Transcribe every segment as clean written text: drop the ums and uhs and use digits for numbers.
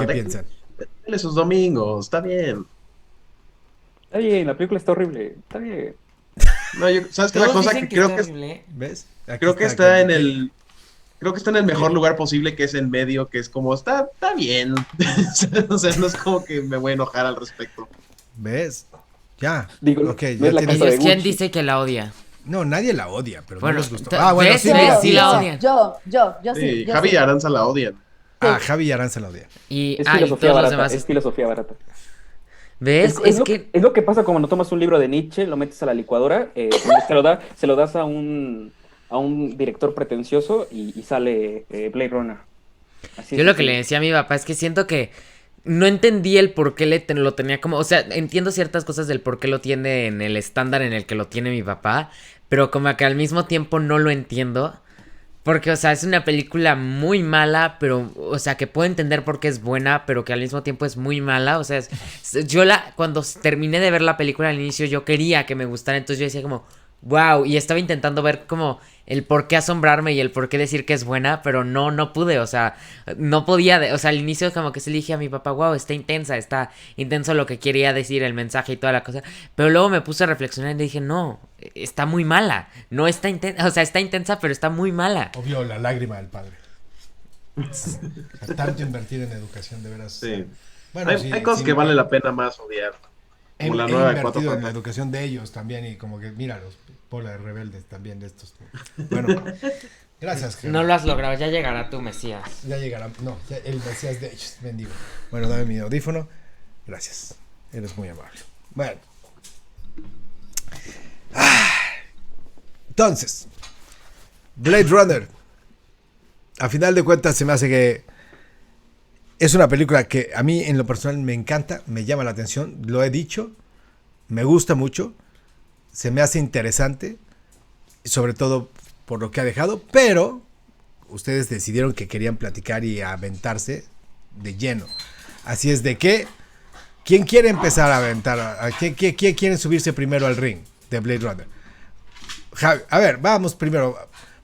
qué déjenle piensan. sus domingos, está bien. Está bien, la película está horrible. Está bien. No, ¿sabes qué? La Todos cosa dicen que que está horrible, ¿eh? ¿Ves? Aquí creo que está. está en creo que está en el mejor ¿Qué? lugar posible, que es en medio, que es como, está bien. O sea, no es como que me voy a enojar al respecto. ¿Ves? Ya. Digo, Ok, no es ya la Y casa tienes. de Dios, ¿quién Gucci. dice que la odia? No, nadie la odia, pero no Bueno, les gustó. Ah, bueno, ¿ves? sí, ¿Ves? mira, Sí sí, la sí. odian. Yo sí, Sí, yo Javi y sí. Aranza la odian. Ah, Sí. Javi y Aranza la odia. Y, Es y filosofía todos los barata, demás. es filosofía barata. ¿Ves? Es que. Es lo que pasa cuando tomas un libro de Nietzsche, lo metes a la licuadora, se lo das a un director pretencioso y sale Blade Runner. Así de Yo lo que le sencillo. decía a mi papá es que siento que no entendí el por qué lo tenía como. O sea, entiendo ciertas cosas del por qué lo tiene en el estándar en el que lo tiene mi papá. Pero como que al mismo tiempo no lo entiendo. Porque, o sea, es una película muy mala, pero, o sea, que puedo entender por qué es buena, pero que al mismo tiempo es muy mala. O sea, cuando terminé de ver la película al inicio, yo quería que me gustara, entonces yo decía como, wow, y estaba intentando ver como el por qué asombrarme y el por qué decir que es buena, pero no pude, o sea, no podía, o sea, al inicio como que se le dije a mi papá, wow, está intensa, está intenso lo que quería decir, el mensaje y toda la cosa, pero luego me puse a reflexionar y le dije, no, está muy mala, no está intensa, o sea, está intensa, pero está muy mala. Obvio, la lágrima del padre. Tanto invertir en educación, de veras. Sí. Bueno, sí, Hay cosas sí, que vale la pena más odiar. Como la he nueva de Cuatro invertido en la Fantásticos. educación de ellos también y como que, mira, los bola de rebeldes también de estos. Bueno, gracias, Javi. No lo has logrado, ya llegará tu Mesías. Ya llegará, no, ya el Mesías de ellos, bendigo. Bueno, dame mi audífono. Gracias, eres muy amable. Bueno. Entonces, Blade Runner. A final de cuentas se me hace que es una película que a mí en lo personal me encanta, me llama la atención, lo he dicho, me gusta mucho, se me hace interesante, sobre todo por lo que ha dejado, pero ustedes decidieron que querían platicar y aventarse de lleno. Así es de que, ¿quién quiere empezar a aventar? ¿Quién quiere subirse primero al ring de Blade Runner? A ver, vamos primero.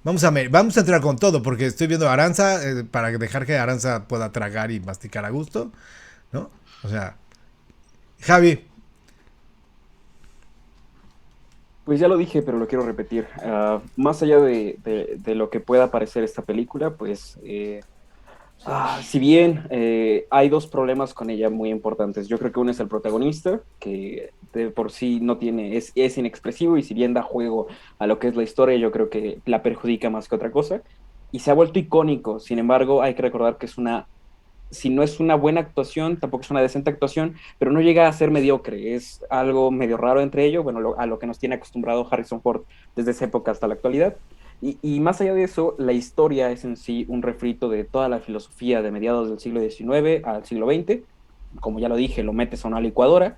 Vamos a entrar con todo, porque estoy viendo a Aranza, para dejar que Aranza pueda tragar y masticar a gusto, ¿no? O sea, Javi, Pues ya lo dije, pero lo quiero repetir. Más allá de lo que pueda parecer esta película, pues si bien hay dos problemas con ella muy importantes. Yo creo que uno es el protagonista, que de por sí no tiene, es inexpresivo y si bien da juego a lo que es la historia, yo creo que la perjudica más que otra cosa. Y se ha vuelto icónico. Sin embargo, hay que recordar que si no es una buena actuación, tampoco es una decente actuación, pero no llega a ser mediocre. Es algo medio raro entre ellos, bueno, a lo que nos tiene acostumbrado Harrison Ford desde esa época hasta la actualidad. Y más allá de eso, la historia es en sí un refrito de toda la filosofía de mediados del siglo XIX al siglo XX. Como ya lo dije, lo metes a una licuadora,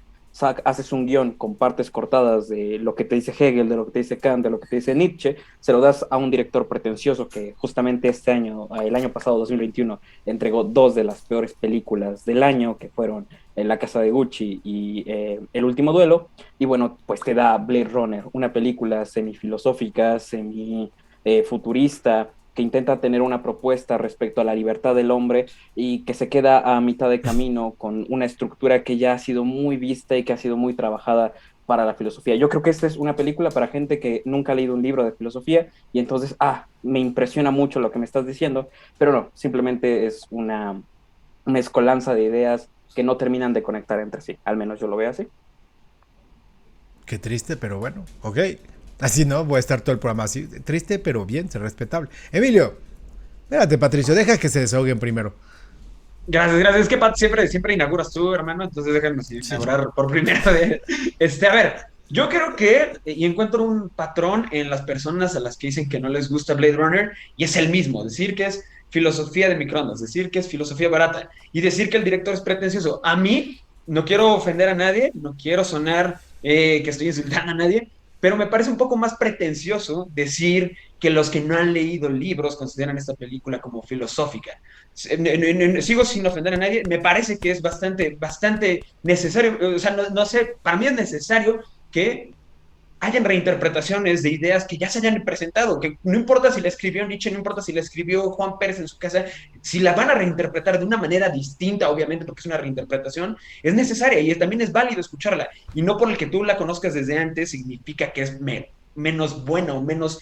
haces un guión con partes cortadas de lo que te dice Hegel, de lo que te dice Kant, de lo que te dice Nietzsche, se lo das a un director pretencioso que justamente este año, el año pasado, 2021, entregó dos de las peores películas del año, que fueron La Casa de Gucci y El Último Duelo. Y bueno, pues te da Blade Runner, una película semifilosófica, semi futurista, que intenta tener una propuesta respecto a la libertad del hombre y que se queda a mitad de camino con una estructura que ya ha sido muy vista y que ha sido muy trabajada para la filosofía. Yo creo que esta es una película para gente que nunca ha leído un libro de filosofía y entonces, me impresiona mucho lo que me estás diciendo, pero no, simplemente es una mezcolanza de ideas que no terminan de conectar entre sí, al menos yo lo veo así. qué triste, pero bueno, ok. Así no, voy a estar todo el programa así, triste, pero bien, respetable. Emilio, espérate, Patricio, deja que se desahoguen primero. Gracias, gracias. Es que Pat, siempre inauguras tú, hermano, entonces déjenme inaugurar por primera vez. A ver, yo creo que, y encuentro un patrón en las personas a las que dicen que no les gusta Blade Runner, y es el mismo, decir que es filosofía de microondas, decir que es filosofía barata, y decir que el director es pretencioso. A mí, no quiero ofender a nadie, no quiero sonar que estoy insultando a nadie, pero me parece un poco más pretencioso decir que los que no han leído libros consideran esta película como filosófica. Sigo sin ofender a nadie, me parece que es bastante necesario, o sea, no sé, para mí es necesario que hayan reinterpretaciones de ideas que ya se hayan presentado, que no importa si la escribió Nietzsche, no importa si la escribió Juan Pérez en su casa, si la van a reinterpretar de una manera distinta, obviamente porque es una reinterpretación, es necesaria y también es válido escucharla. Y no por el que tú la conozcas desde antes significa que es menos buena o menos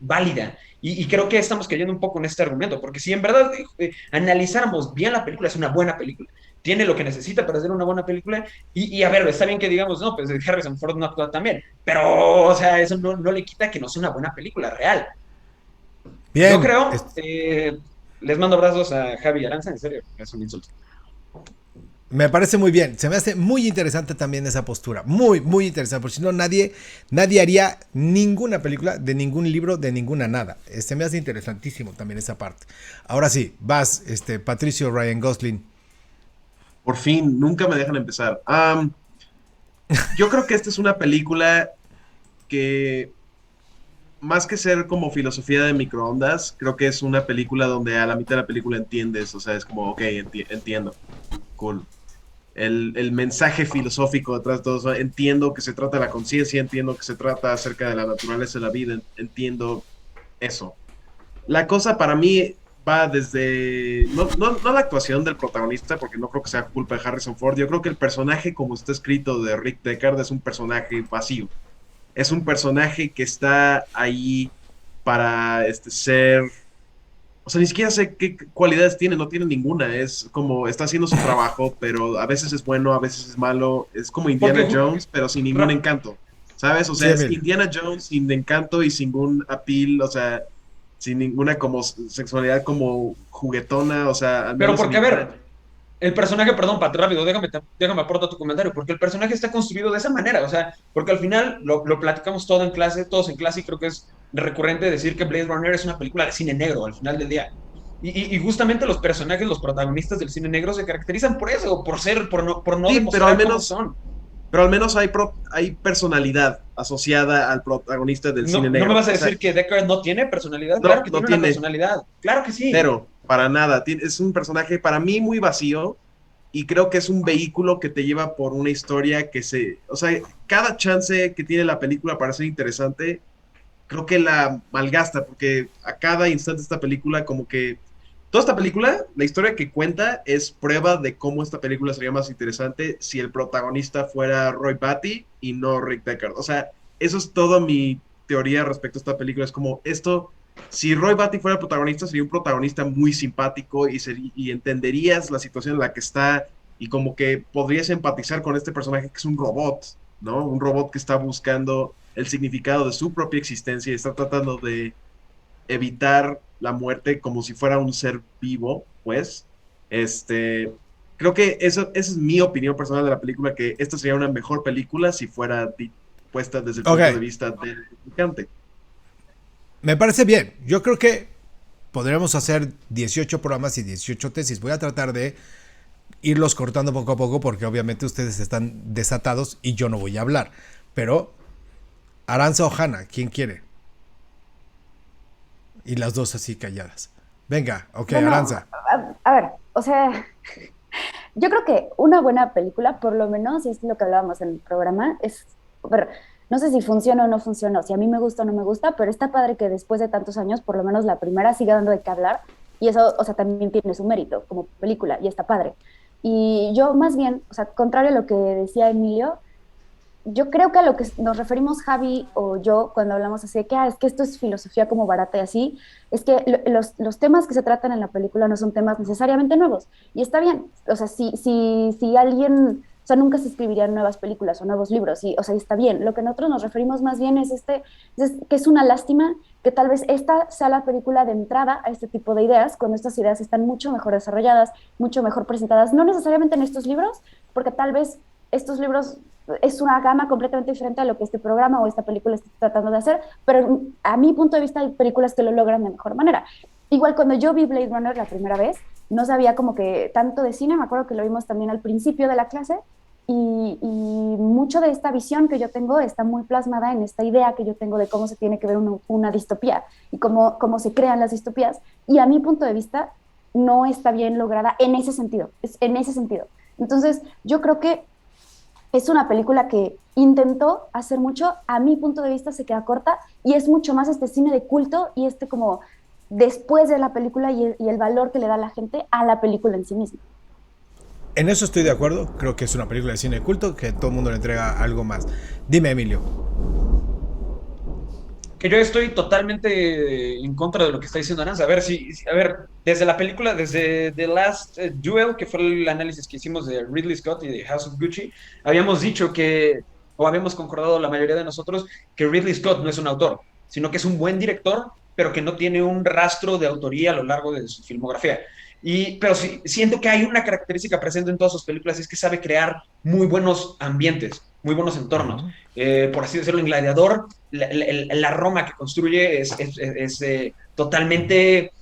válida. Y creo que estamos cayendo un poco en este argumento, porque si en verdad analizáramos bien la película, es una buena película, tiene lo que necesita para hacer una buena película, y a ver, está bien que digamos, no, pues Harrison Ford no actúa tan bien, pero, o sea, eso no le quita que no sea una buena película real. Yo Bien, creo, les mando abrazos a Javi y Aranza, en serio, es un insulto. me parece muy bien. Se me hace muy interesante también esa postura. Muy, muy interesante. Porque si no, nadie haría ninguna película de ningún libro, de ninguna nada. Se me hace interesantísimo también esa parte. Ahora sí, vas, Patricio Ryan Gosling. Por fin, nunca me dejan empezar. Yo creo que esta es una película que, más que ser como filosofía de microondas, creo que es una película donde a la mitad de la película entiendes, o sea, es como, ok, entiendo, cool. El mensaje filosófico detrás de todo eso, entiendo que se trata de la conciencia, entiendo que se trata acerca de la naturaleza de la vida, entiendo eso. La cosa para mí va desde, no la actuación del protagonista, porque no creo que sea culpa de Harrison Ford, yo creo que el personaje como está escrito de Rick Deckard es un personaje vacío, es un personaje que está ahí para ser, o sea, ni siquiera sé qué cualidades tiene, no tiene ninguna, es como está haciendo su trabajo, pero a veces es bueno, a veces es malo, es como Indiana Porque, Jones, pero sin ningún encanto, ¿sabes? O Sí, sea, es Emilio. Indiana Jones sin encanto y sin ningún appeal, o sea, sin ninguna como sexualidad como juguetona, o sea, al pero menos en porque, a mi ver, el personaje, perdón, Pat, rápido, déjame aportar tu comentario, porque el personaje está construido de esa manera, o sea, porque al final lo platicamos todo en clase, todos en clase, y creo que es recurrente decir que Blade Runner es una película de cine negro al final del día. Y justamente los personajes, los protagonistas del cine negro se caracterizan por eso, por no Sí, demostrar cómo son. pero al menos hay personalidad asociada al protagonista del cine No me negro. vas a O sea, decir que Deckard no tiene personalidad, claro no, que no tiene una tiene. personalidad, claro que sí. Pero, para nada. Es un personaje para mí muy vacío y creo que es un vehículo que te lleva por una historia o sea, cada chance que tiene la película para ser interesante, creo que la malgasta porque a cada instante esta película como que toda esta película, la historia que cuenta es prueba de cómo esta película sería más interesante si el protagonista fuera Roy Batty y no Rick Deckard. O sea, eso es toda mi teoría respecto a esta película. Es como esto, si Roy Batty fuera el protagonista, sería un protagonista muy simpático y entenderías la situación en la que está y como que podrías empatizar con este personaje que es un robot, ¿no? Un robot que está buscando el significado de su propia existencia y está tratando de evitar la muerte como si fuera un ser vivo, pues. Este, creo que esa es mi opinión personal de la película, que esta sería una mejor película si fuera puesta desde el Ok, punto de vista del publicante. me parece bien. Yo creo que podremos hacer 18 programas y 18 tesis. Voy a tratar de irlos cortando poco a poco porque obviamente ustedes están desatados y yo no voy a hablar. Pero, Aranza o Hanna, ¿quién quiere? Y las dos así calladas. Venga, ok, Bueno, Aranza. a ver, o sea, yo creo que una buena película, por lo menos, y es lo que hablábamos en el programa, es, a ver, no sé si funciona o no funciona, si a mí me gusta o no me gusta, pero está padre que después de tantos años, por lo menos la primera siga dando de qué hablar, y eso, o sea, también tiene su mérito como película, y está padre. Y yo más bien, o sea, contrario a lo que decía Emilio, yo creo que a lo que nos referimos Javi o yo cuando hablamos así de que es que esto es filosofía como barata y así, es que los temas que se tratan en la película no son temas necesariamente nuevos. Y está bien, o sea, si alguien, o sea, nunca se escribirían nuevas películas o nuevos libros, y, o sea, está bien. Lo que nosotros nos referimos más bien es que es una lástima que tal vez esta sea la película de entrada a este tipo de ideas, cuando estas ideas están mucho mejor desarrolladas, mucho mejor presentadas, no necesariamente en estos libros, porque tal vez estos libros es una gama completamente diferente a lo que este programa o esta película está tratando de hacer, pero a mi punto de vista hay películas que lo logran de mejor manera. Igual cuando yo vi Blade Runner la primera vez, no sabía como que tanto de cine, me acuerdo que lo vimos también al principio de la clase, y mucho de esta visión que yo tengo está muy plasmada en esta idea que yo tengo de cómo se tiene que ver una distopía y cómo se crean las distopías, y a mi punto de vista no está bien lograda en ese sentido, es en ese sentido. Entonces, yo creo que es una película que intentó hacer mucho, a mi punto de vista se queda corta y es mucho más este cine de culto y este como después de la película y el valor que le da la gente a la película en sí misma. En eso estoy de acuerdo. Creo que es una película de cine de culto que todo el mundo le entrega algo más. Dime, Emilio. Que yo estoy totalmente en contra de lo que está diciendo Aranza. A ver, a ver, desde la película, desde The Last Duel, que fue el análisis que hicimos de Ridley Scott y de House of Gucci, habíamos dicho que, o habíamos concordado la mayoría de nosotros, que Ridley Scott no es un autor, sino que es un buen director, pero que no tiene un rastro de autoría a lo largo de su filmografía. Pero sí, siento que hay una característica presente en todas sus películas, es que sabe crear muy buenos ambientes, muy buenos entornos. Por así decirlo, en Gladiador, la Roma que construye es totalmente,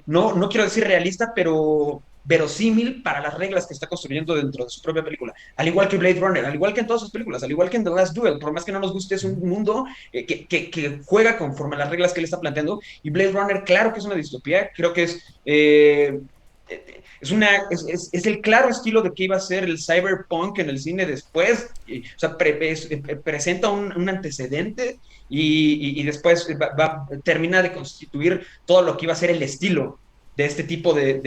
no quiero decir realista, pero verosímil para las reglas que está construyendo dentro de su propia película. Al igual que Blade Runner, al igual que en todas sus películas, al igual que en The Last Duel, por más que no nos guste, es un mundo que juega conforme a las reglas que él está planteando. Y Blade Runner, claro que es una distopía, creo que es el claro estilo de que iba a ser el cyberpunk en el cine después, o sea, presenta un antecedente y después termina de constituir todo lo que iba a ser el estilo de este tipo de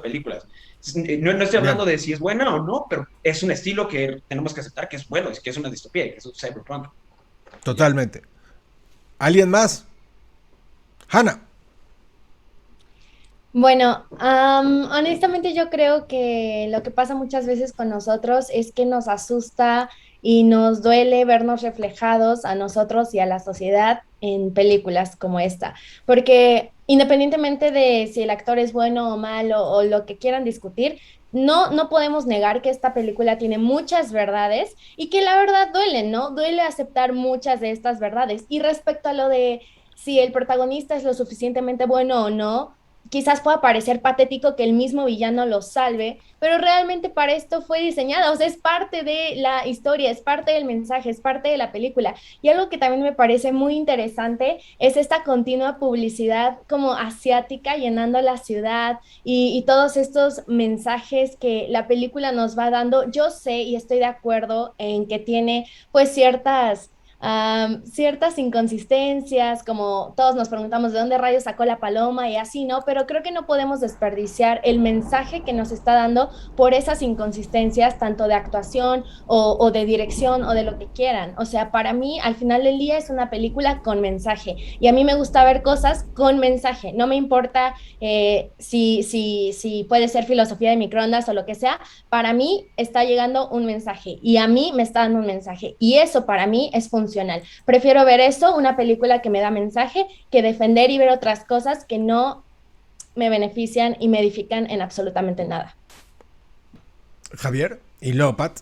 películas. No estoy hablando de si es buena o no, pero es un estilo que tenemos que aceptar que es bueno, que es una distopía y que es un cyberpunk. Totalmente. ¿Alguien más? Hannah. Bueno, honestamente yo creo que lo que pasa muchas veces con nosotros es que nos asusta y nos duele vernos reflejados a nosotros y a la sociedad en películas como esta, porque independientemente de si el actor es bueno o malo o lo que quieran discutir, no podemos negar que esta película tiene muchas verdades y que la verdad duele, ¿no? Duele aceptar muchas de estas verdades. Y respecto a lo de si el protagonista es lo suficientemente bueno o no, quizás pueda parecer patético que el mismo villano lo salve, pero realmente para esto fue diseñada, o sea, es parte de la historia, es parte del mensaje, es parte de la película. Y algo que también me parece muy interesante es esta continua publicidad como asiática llenando la ciudad y todos estos mensajes que la película nos va dando. Yo sé y estoy de acuerdo en que tiene pues ciertas inconsistencias, como todos nos preguntamos de dónde rayos sacó la paloma y así, ¿no? Pero creo que no podemos desperdiciar el mensaje que nos está dando por esas inconsistencias, tanto de actuación o de dirección o de lo que quieran. O sea, para mí, al final del día es una película con mensaje y a mí me gusta ver cosas con mensaje. No me importa si puede ser filosofía de microondas o lo que sea, para mí está llegando un mensaje y a mí me está dando un mensaje y eso para mí es funcional. Prefiero ver eso, una película que me da mensaje, que defender y ver otras cosas que no me benefician y me edifican en absolutamente nada. Javier y luego Pat.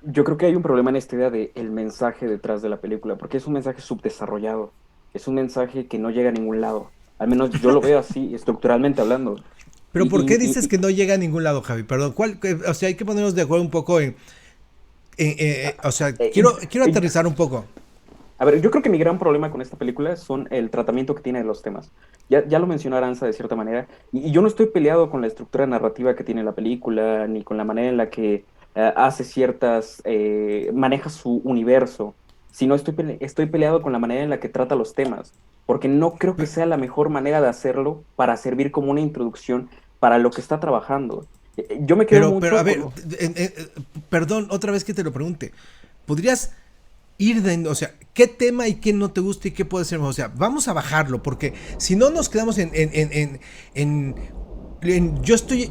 Yo creo que hay un problema en esta idea de el mensaje detrás de la película, porque es un mensaje subdesarrollado, es un mensaje que no llega a ningún lado. Al menos yo lo veo así, estructuralmente hablando. Pero ¿por qué dices que no llega a ningún lado, Javi? Perdón, o sea, hay que ponernos de acuerdo un poco o sea, quiero aterrizar un poco. A ver, yo creo que mi gran problema con esta película son el tratamiento que tiene de los temas. Ya lo mencionó Aranza de cierta manera, y yo no estoy peleado con la estructura narrativa que tiene la película, ni con la manera en la que hace maneja su universo, sino estoy peleado con la manera en la que trata los temas, porque no creo que sea la mejor manera de hacerlo para servir como una introducción para lo que está trabajando. Yo me quedo mucho... Pero a ver, perdón, otra vez que te lo pregunte. ¿Podrías o sea, qué tema y qué no te gusta y qué puede ser? O sea, vamos a bajarlo, porque si no nos quedamos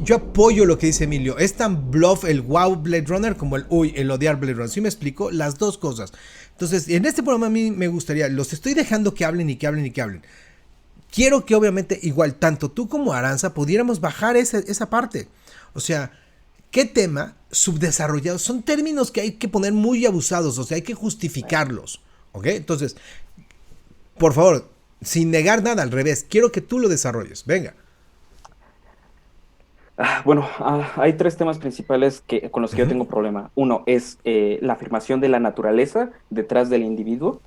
yo apoyo lo que dice Emilio. Es tan bluff el wow Blade Runner como el odiar Blade Runner. ¿Sí me explico? Las dos cosas. Entonces, en este programa a mí me gustaría, los estoy dejando que hablen y que hablen y que hablen. Quiero que obviamente igual tanto tú como Aranza pudiéramos bajar esa parte. O sea, ¿qué tema subdesarrollado? Son términos que hay que poner muy abusados, o sea, hay que justificarlos, ¿ok? Entonces, por favor, sin negar nada, al revés, quiero que tú lo desarrolles, venga. Bueno, hay tres temas principales con los que yo tengo problema. Uno es la afirmación de la naturaleza detrás del individuo,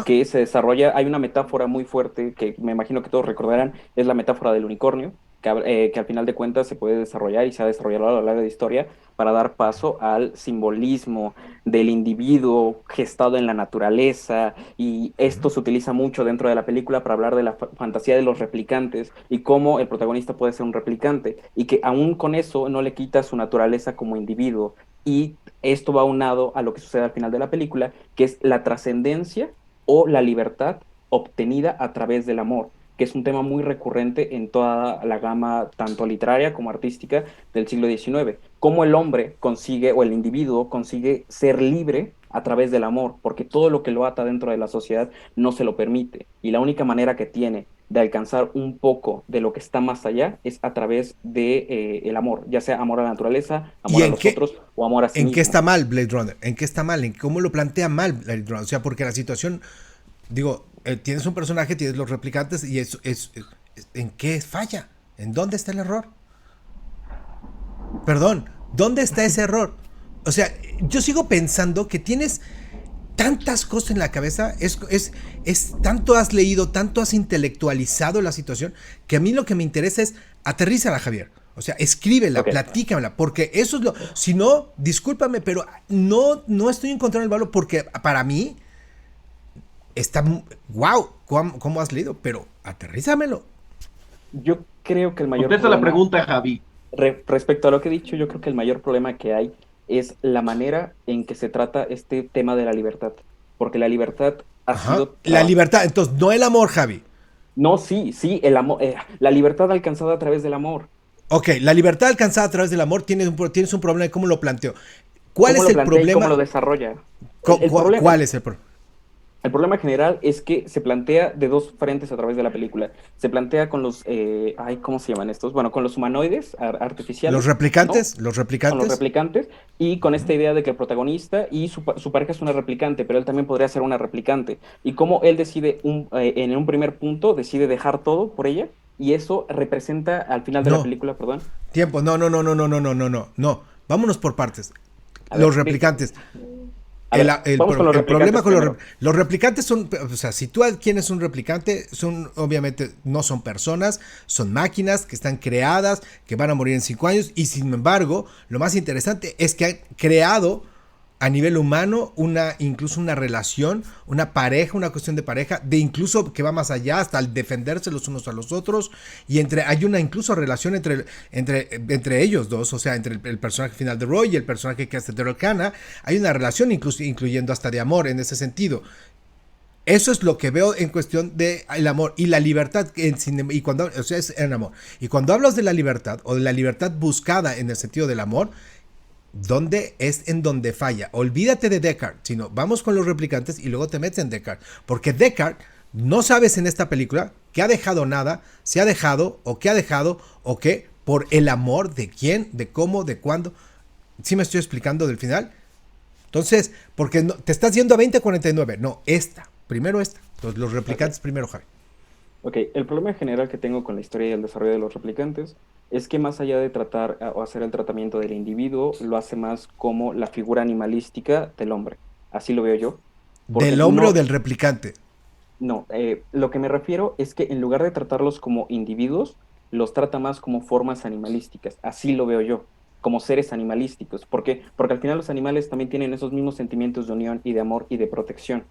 que se desarrolla. Hay una metáfora muy fuerte que me imagino que todos recordarán, es la metáfora del unicornio, que al final de cuentas se puede desarrollar y se ha desarrollado a lo largo de la historia para dar paso al simbolismo del individuo gestado en la naturaleza, y esto se utiliza mucho dentro de la película para hablar de la fantasía de los replicantes y cómo el protagonista puede ser un replicante y que aún con eso no le quita su naturaleza como individuo. Y esto va aunado a lo que sucede al final de la película, que es la trascendencia o la libertad obtenida a través del amor, que es un tema muy recurrente en toda la gama, tanto literaria como artística, del siglo XIX. Cómo el hombre consigue, o el individuo consigue ser libre a través del amor, porque todo lo que lo ata dentro de la sociedad no se lo permite. Y la única manera que tiene de alcanzar un poco de lo que está más allá es a través de el amor, ya sea amor a la naturaleza, amor ¿Y a en los qué, otros o amor a sí en mismo. qué está mal Blade Runner? ¿En qué está mal? ¿En cómo lo plantea mal Blade Runner? O sea, porque la situación, digo, tienes un personaje, tienes los replicantes y ¿en qué falla? ¿En dónde está el error? Perdón, ¿dónde está ese error? O sea, yo sigo pensando que tienes tantas cosas en la cabeza, tanto has leído, tanto has intelectualizado la situación, que a mí lo que me interesa es aterrízala, Javier. O sea, escríbela, Ok. platícamela, porque eso es lo... Si no, discúlpame, pero no estoy encontrando el valor, porque para mí está... Wow, ¿cómo has leído? Pero aterrízamelo. Yo creo que el mayor Contesta la problema, pregunta, Javi. respecto a lo que he dicho, yo creo que el mayor problema que hay es la manera en que se trata este tema de la libertad, porque la libertad ha Ajá. sido... La libertad, entonces, no el amor, Javi. No, sí, sí, el amor, la libertad alcanzada a través del amor. Ok, la libertad alcanzada a través del amor, tienes un problema de cómo lo planteo. ¿Cuál ¿Cómo es lo el plantea y problema? cómo lo desarrolla? ¿Cuál es el problema? El problema general es que se plantea de dos frentes a través de la película. Se plantea con los, ¿cómo se llaman estos? Bueno, con los humanoides Los artificiales, ¿no? replicantes, Con los replicantes, y con esta idea de que el protagonista y su pareja es una replicante, pero él también podría ser una replicante. Y cómo él decide, en un primer punto, decide dejar todo por ella, y eso representa al final de la No, película, perdón. tiempo, no. Vámonos por partes. A Los ver, replicantes. a ver, vamos con los El problema replicantes con primero. los replicantes son, o sea, si tú adquieres un replicante, obviamente no son personas, son máquinas que están creadas, que van a morir en 5 años, y sin embargo, lo más interesante es que han creado a nivel humano incluso una relación, una pareja, una cuestión de pareja, de incluso que va más allá hasta el defenderse los unos a los otros, y hay una incluso relación entre ellos dos, o sea, entre el personaje final de Roy y el personaje que hace Daryl Hannah, hay una relación incluso incluyendo hasta de amor en ese sentido. Eso es lo que veo en cuestión de el amor y la libertad y cuando, o sea, es el amor. Y cuando hablas de la libertad o de la libertad buscada en el sentido del amor, ¿dónde es en donde falla? Olvídate de Descartes, sino vamos con los replicantes y luego te metes en Descartes. Porque Descartes, no sabes en esta película que ha dejado nada, se ha dejado o que ha dejado o que por el amor de quién, de cómo, de cuándo. ¿Sí me estoy explicando del final? Entonces, porque te estás yendo a 2049. No, primero esta. Entonces, los replicantes primero, Javi. Ok, el problema general que tengo con la historia y el desarrollo de los replicantes es que más allá de tratar o hacer el tratamiento del individuo, lo hace más como la figura animalística del hombre. Así lo veo yo. Porque ¿Del hombre no, o del replicante? no, lo que me refiero es que en lugar de tratarlos como individuos, los trata más como formas animalísticas. Así lo veo yo, como seres animalísticos. ¿Por qué? Porque al final los animales también tienen esos mismos sentimientos de unión y de amor y de protección.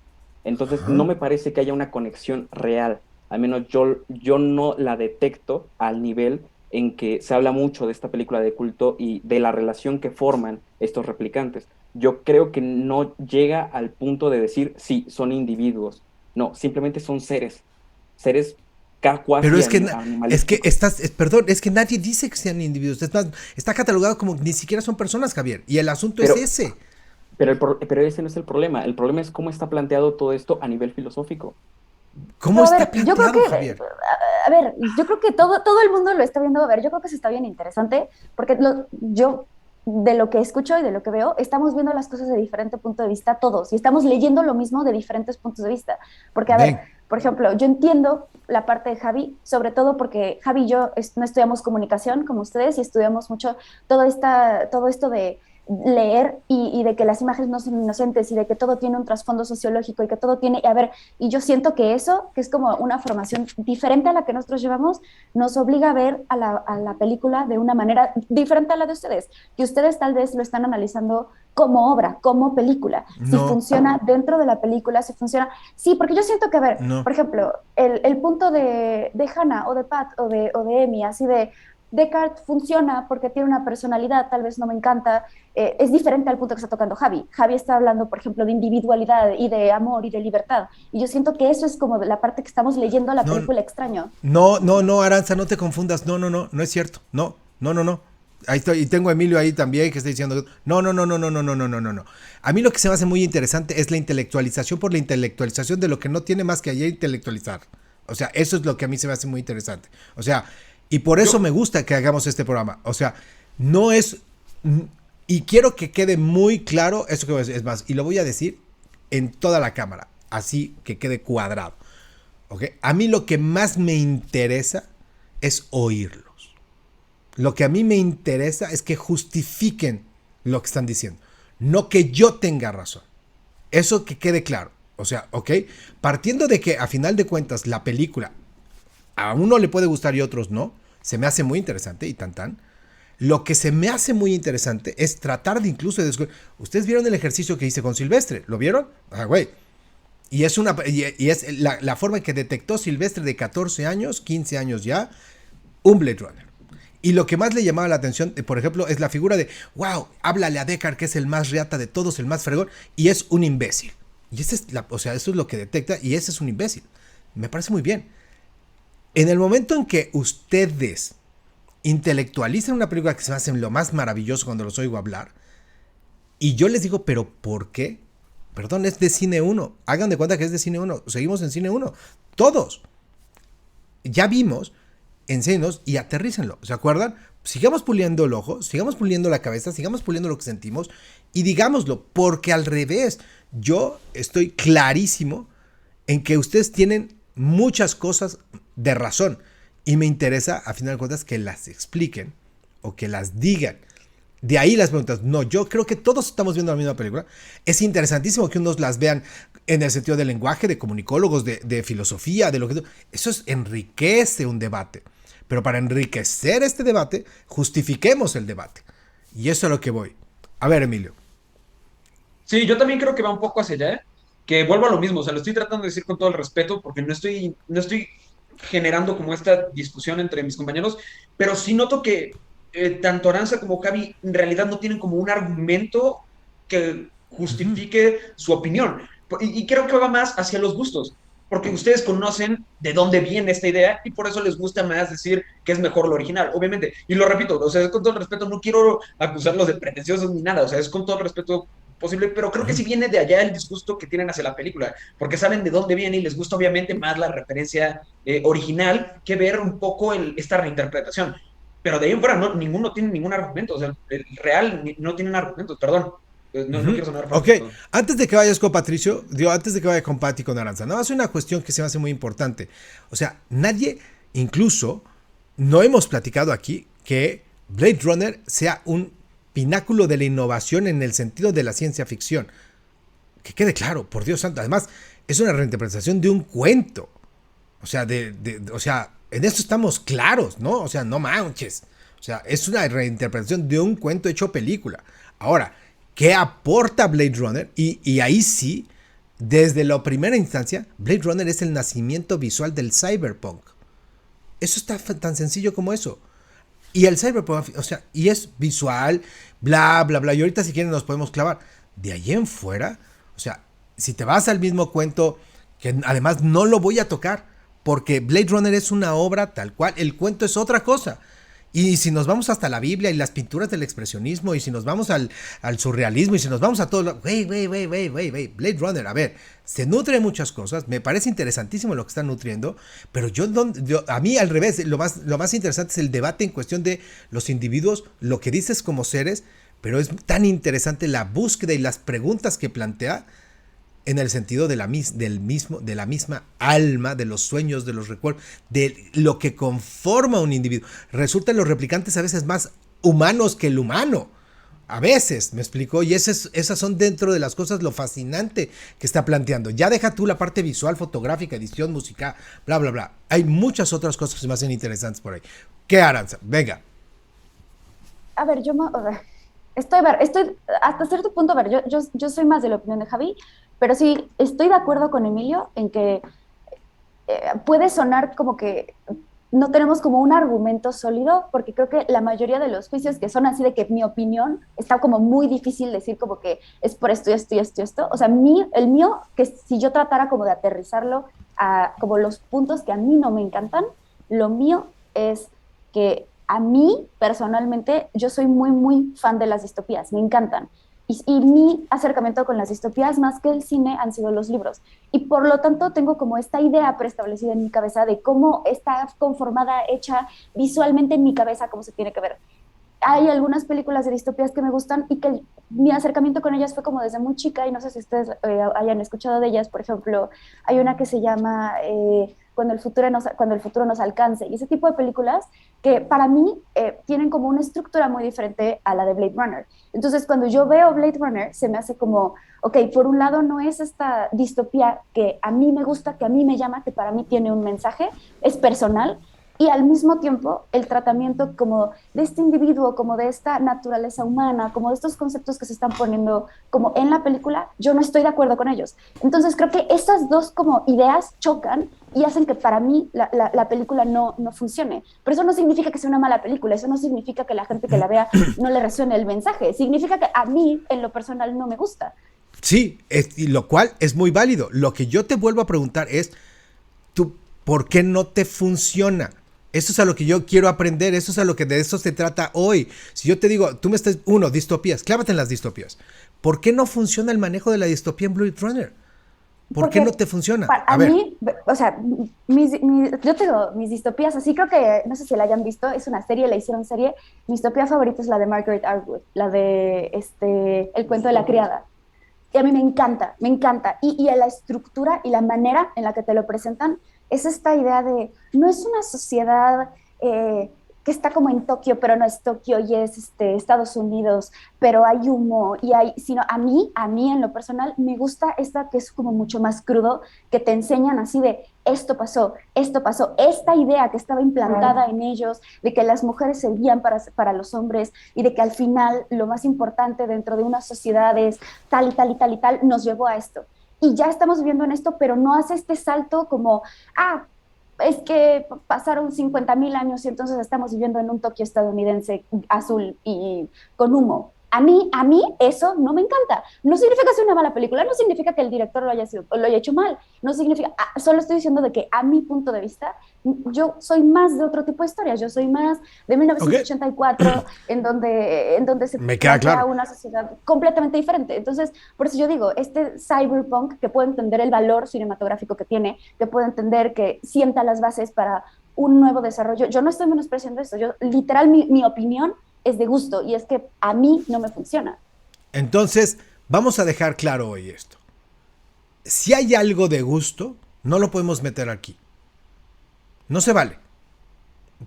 Entonces, Ajá. no me parece que haya una conexión real. Al menos yo no la detecto al nivel en que se habla mucho de esta película de culto y de la relación que forman estos replicantes. Yo creo que no llega al punto de decir, sí, son individuos. No, simplemente son seres Pero cuasi es que animalísticos. perdón, es que nadie dice que sean individuos. Está catalogado como ni siquiera son personas, Javier. Y el asunto Pero, es ese. pero ese no es el problema. El problema es cómo está planteado todo esto a nivel filosófico. ¿Cómo Pero a está ver, yo creo planteado, que, Javier? a ver, yo creo que todo el mundo lo está viendo. A ver, yo creo que eso está bien interesante, porque yo, de lo que escucho y de lo que veo, estamos viendo las cosas de diferente punto de vista todos, y estamos leyendo lo mismo de diferentes puntos de vista. Porque, a ver, Ven. por ejemplo, yo entiendo la parte de Javi, sobre todo porque Javi y yo no estudiamos comunicación como ustedes y estudiamos mucho todo esto leer y de que las imágenes no son inocentes y de que todo tiene un trasfondo sociológico y que todo tiene, a ver, y yo siento que eso, que es como una formación diferente a la que nosotros llevamos, nos obliga a ver a la película de una manera diferente a la de ustedes, que ustedes tal vez lo están analizando como obra, como película, si No. funciona dentro de la película, si funciona, sí, porque yo siento que, a ver, No. por ejemplo, el punto de Hannah o de Pat o de Amy, así de Descartes funciona porque tiene una personalidad, tal vez no me encanta, es diferente al punto que está tocando Javi. Javi está hablando, por ejemplo, de individualidad y de amor y de libertad. Y yo siento que eso es como la parte que estamos leyendo a la No, película extraño. No, Aranza, no te confundas. No es cierto. No. Ahí estoy, y tengo a Emilio ahí también que está diciendo, no. A mí lo que se me hace muy interesante es la intelectualización por la intelectualización de lo que no tiene más que ayer intelectualizar. O sea, eso es lo que a mí se me hace muy interesante. O sea, y por eso me gusta que hagamos este programa. O sea, no es... Y quiero que quede muy claro eso que voy a decir. Es más, y lo voy a decir en toda la cámara, así que quede cuadrado. ¿Ok? A mí lo que más me interesa es oírlos. Lo que a mí me interesa es que justifiquen lo que están diciendo. No que yo tenga razón. Eso que quede claro. O sea, ¿ok? Partiendo de que a final de cuentas la película a uno le puede gustar y a otros no, se me hace muy interesante y tan. Lo que se me hace muy interesante es tratar de incluso descubrir. ¿Ustedes vieron el ejercicio que hice con Silvestre? ¿Lo vieron? Ah, güey. Y es la forma en que detectó Silvestre de 14 años, 15 años ya, un Blade Runner. Y lo que más le llamaba la atención, por ejemplo, es la figura de, wow, háblale a Deckard, que es el más reata de todos, el más fregón, y es un imbécil. Y eso es lo que detecta, y ese es un imbécil. Me parece muy bien. En el momento en que ustedes intelectualizan una película que se me hace lo más maravilloso cuando los oigo hablar, y yo les digo, ¿pero por qué? Perdón, es de Cine 1. Hagan de cuenta que es de Cine 1. Seguimos en Cine 1. Todos. Ya vimos, enséñenos y aterrícenlo. ¿Se acuerdan? Sigamos puliendo el ojo, sigamos puliendo la cabeza, sigamos puliendo lo que sentimos y digámoslo, porque al revés, yo estoy clarísimo en que ustedes tienen muchas cosas de razón y me interesa, a final de cuentas, que las expliquen o que las digan. De ahí las preguntas. No, yo creo que todos estamos viendo la misma película. Es interesantísimo que unos las vean en el sentido del lenguaje, de comunicólogos, de filosofía, de lo que... Eso enriquece un debate. Pero para enriquecer este debate, justifiquemos el debate. Y eso es a lo que voy. A ver, Emilio. Sí, yo también creo que va un poco hacia allá, ¿eh? Que vuelvo a lo mismo, o sea, lo estoy tratando de decir con todo el respeto porque no estoy generando como esta discusión entre mis compañeros, pero sí noto que tanto Aranza como Javi en realidad no tienen como un argumento que justifique su opinión. Y creo que va más hacia los gustos, porque ustedes conocen de dónde viene esta idea y por eso les gusta más decir que es mejor lo original, obviamente. Y lo repito, o sea, es con todo el respeto, no quiero acusarlos de pretenciosos ni nada, o sea, es con todo el respeto posible, pero creo que sí viene de allá el disgusto que tienen hacia la película, porque saben de dónde viene y les gusta obviamente más la referencia original que ver un poco esta reinterpretación. Pero de ahí en fuera, ninguno tiene ningún argumento, o sea, el real no tienen argumentos, perdón. No quiero sonar Ok, falso. antes de que vayas con Patricio, antes de que vaya con Pati y con Aranza, nada más una cuestión que se me hace muy importante. O sea, nadie, incluso, no hemos platicado aquí que Blade Runner sea un pináculo de la innovación en el sentido de la ciencia ficción. Que quede claro, por Dios santo. Además, es una reinterpretación de un cuento. O sea, o sea, en esto estamos claros, ¿no? O sea, no manches. O sea, es una reinterpretación de un cuento hecho película. Ahora, ¿qué aporta Blade Runner? Y ahí sí, desde la primera instancia, Blade Runner es el nacimiento visual del cyberpunk. Eso está tan sencillo como eso. Y el cyberpunk, o sea, y es visual, bla, bla, bla. Y ahorita si quieren nos podemos clavar. De ahí en fuera, o sea, si te vas al mismo cuento, que además no lo voy a tocar, porque Blade Runner es una obra tal cual, el cuento es otra cosa. Y si nos vamos hasta la Biblia y las pinturas del expresionismo, y si nos vamos al surrealismo, y si nos vamos a todo lo... Blade Runner, a ver, se nutre de muchas cosas, me parece interesantísimo lo que están nutriendo, pero a mí al revés, lo más interesante es el debate en cuestión de los individuos, lo que dices como seres, pero es tan interesante la búsqueda y las preguntas que plantea en el sentido de la misma alma, de los sueños, de los recuerdos, de lo que conforma un individuo. Resultan los replicantes a veces más humanos que el humano. A veces, me explicó, y esas son dentro de las cosas lo fascinante que está planteando. Ya deja tú la parte visual, fotográfica, edición, música, bla, bla, bla. Hay muchas otras cosas que se me hacen interesantes por ahí. ¿Qué, Aranza? Venga. A ver, estoy hasta cierto punto, a ver, yo soy más de la opinión de Javi, pero sí estoy de acuerdo con Emilio en que puede sonar como que no tenemos como un argumento sólido, porque creo que la mayoría de los juicios que son así de que mi opinión está como muy difícil decir como que es por esto y esto y esto y esto. O sea, el mío, que si yo tratara como de aterrizarlo a como los puntos que a mí no me encantan, lo mío es que a mí personalmente yo soy muy, muy fan de las distopías, me encantan. Y mi acercamiento con las distopías, más que el cine, han sido los libros. Y por lo tanto tengo como esta idea preestablecida en mi cabeza de cómo está conformada, hecha visualmente en mi cabeza, cómo se tiene que ver. Hay algunas películas de distopías que me gustan y que mi acercamiento con ellas fue como desde muy chica, y no sé si ustedes hayan escuchado de ellas. Por ejemplo, hay una que se llama cuando el futuro nos alcance, y ese tipo de películas que para mí tienen como una estructura muy diferente a la de Blade Runner. Entonces, cuando yo veo Blade Runner, se me hace como, ok, por un lado no es esta distopía que a mí me gusta, que a mí me llama, que para mí tiene un mensaje, es personal, y al mismo tiempo el tratamiento como de este individuo, como de esta naturaleza humana, como de estos conceptos que se están poniendo como en la película, yo no estoy de acuerdo con ellos. Entonces creo que estas dos como ideas chocan y hacen que para mí la película no funcione. Pero eso no significa que sea una mala película, eso no significa que la gente que la vea no le resuene el mensaje, significa que a mí en lo personal no me gusta. Sí, y lo cual es muy válido. Lo que yo te vuelvo a preguntar es, ¿tú por qué no te funciona? Eso es a lo que yo quiero aprender, eso es a lo que de eso se trata hoy. Si yo te digo, tú me estás, distopías, clávate en las distopías. ¿Por qué no funciona el manejo de la distopía en Blade Runner? ¿Por qué no te funciona? A mí, o sea, yo tengo mis distopías, así creo que, no sé si la hayan visto, es una serie, la hicieron serie. Mi distopía favorita es la de Margaret Atwood, la de El cuento de la criada. Y a mí me encanta, me encanta. Y la estructura y la manera en la que te lo presentan es esta idea de, no es una sociedad que está como en Tokio, pero no es Tokio, y es Estados Unidos, pero hay humo, sino a mí en lo personal, me gusta esta que es como mucho más crudo, que te enseñan así de, esto pasó, esta idea que estaba implantada en ellos, de que las mujeres servían para los hombres, y de que al final lo más importante dentro de una sociedad es tal y tal y tal y tal, nos llevó a esto. Y ya estamos viviendo en esto, pero no hace este salto como, es que pasaron 50,000 años y entonces estamos viviendo en un Tokio estadounidense azul y con humo. A mí eso no me encanta. No significa que sea una mala película, no significa que el director lo haya hecho mal, no significa, solo estoy diciendo de que a mi punto de vista, yo soy más de otro tipo de historias, yo soy más de 1984, okay. en donde se plantea una sociedad completamente diferente. Entonces, por eso yo digo, este cyberpunk, que puedo entender el valor cinematográfico que tiene, que puedo entender que sienta las bases para un nuevo desarrollo, yo no estoy menospreciando esto, yo literal mi opinión es de gusto, y es que a mí no me funciona. Entonces, vamos a dejar claro hoy esto. Si hay algo de gusto, no lo podemos meter aquí. No se vale.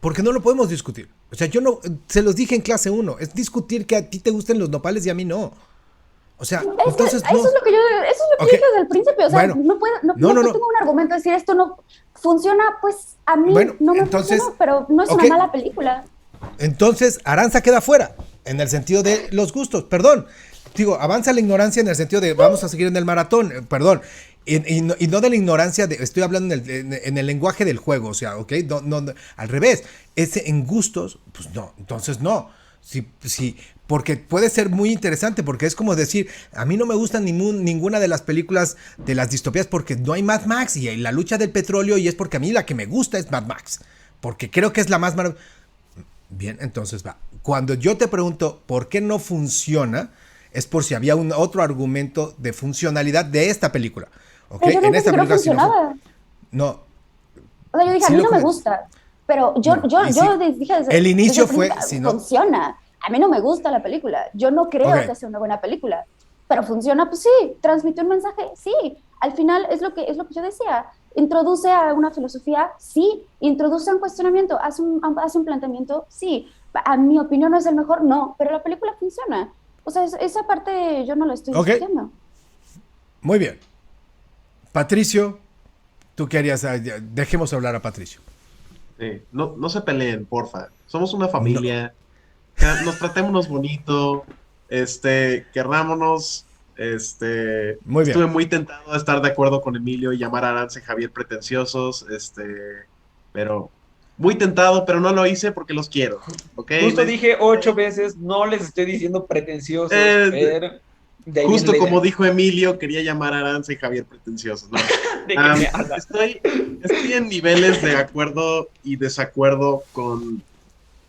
Porque no lo podemos discutir. O sea, yo no, se los dije en clase 1, es discutir que a ti te gusten los nopales y a mí no. O sea, entonces no. Eso es lo que dije desde el principio. O sea, bueno, no tengo un argumento de decir esto no funciona, pues a mí no me funcionó, pero no es una mala película. Entonces, Aranza queda fuera, en el sentido de los gustos, perdón. Digo, avanza la ignorancia en el sentido de vamos a seguir en el maratón, perdón. Y no de la ignorancia, estoy hablando en el lenguaje del juego, o sea, ¿ok? No, al revés, en gustos, pues no, entonces no. Sí, porque puede ser muy interesante, porque es como decir, a mí no me gustan ninguna de las películas de las distopías porque no hay Mad Max y hay la lucha del petróleo, y es porque a mí la que me gusta es Mad Max, porque creo que es la más maravillosa. Bien, entonces va. Cuando yo te pregunto por qué no funciona, es por si había otro argumento de funcionalidad de esta película. ¿Okay? Pero yo no dije que no funcionaba. No. O sea, yo dije, a mí no me gusta. Pero yo dije desde el inicio fue, funciona. A mí no me gusta la película. Yo no creo que sea una buena película. Pero funciona, pues sí. Transmite un mensaje, sí. Al final es lo que yo decía. Introduce a una filosofía, sí. Introduce un cuestionamiento, hace un planteamiento, sí. A mi opinión no es el mejor, no. Pero la película funciona. O sea, esa parte yo no lo estoy Ok. discutiendo. Muy bien. Patricio, ¿tú qué harías? Dejemos hablar a Patricio. No, no se peleen, porfa. Somos una familia. Nos tratémonos bonito. Querrámonos. Muy bien. Estuve muy tentado de estar de acuerdo con Emilio y llamar a Arance y Javier pretenciosos. Pero muy tentado, pero no lo hice porque los quiero. ¿Ok? Justo dije 8 veces, no les estoy diciendo pretenciosos, Eh, pero de ahí viene Justo la como idea. dijo Emilio, quería llamar a Arance y Javier pretenciosos. No. ¿De qué Am, me hablas? estoy en niveles de acuerdo y desacuerdo con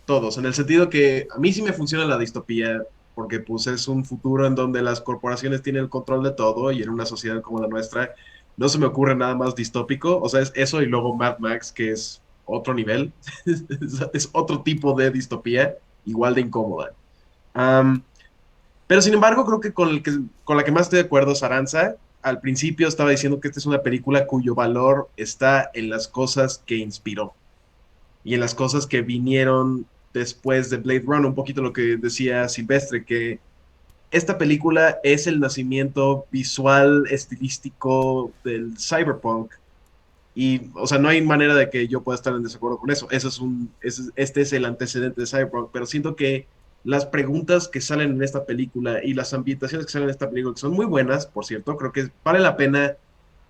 todos, en el sentido que a mí sí me funciona la distopía, porque pues es un futuro en donde las corporaciones tienen el control de todo y en una sociedad como la nuestra no se me ocurre nada más distópico, o sea, es eso y luego Mad Max, que es otro nivel, es otro tipo de distopía, igual de incómoda. Am, pero sin embargo, creo que con la que más estoy de acuerdo es Aranza. Al principio estaba diciendo que esta es una película cuyo valor está en las cosas que inspiró y en las cosas que vinieron después de Blade Runner, un poquito lo que decía Silvestre, que esta película es el nacimiento visual, estilístico del cyberpunk. Y, o sea, no hay manera de que yo pueda estar en desacuerdo con eso. Este es el antecedente de Cyberpunk, pero siento que las preguntas que salen en esta película y las ambientaciones que salen en esta película, que son muy buenas, por cierto, creo que vale la pena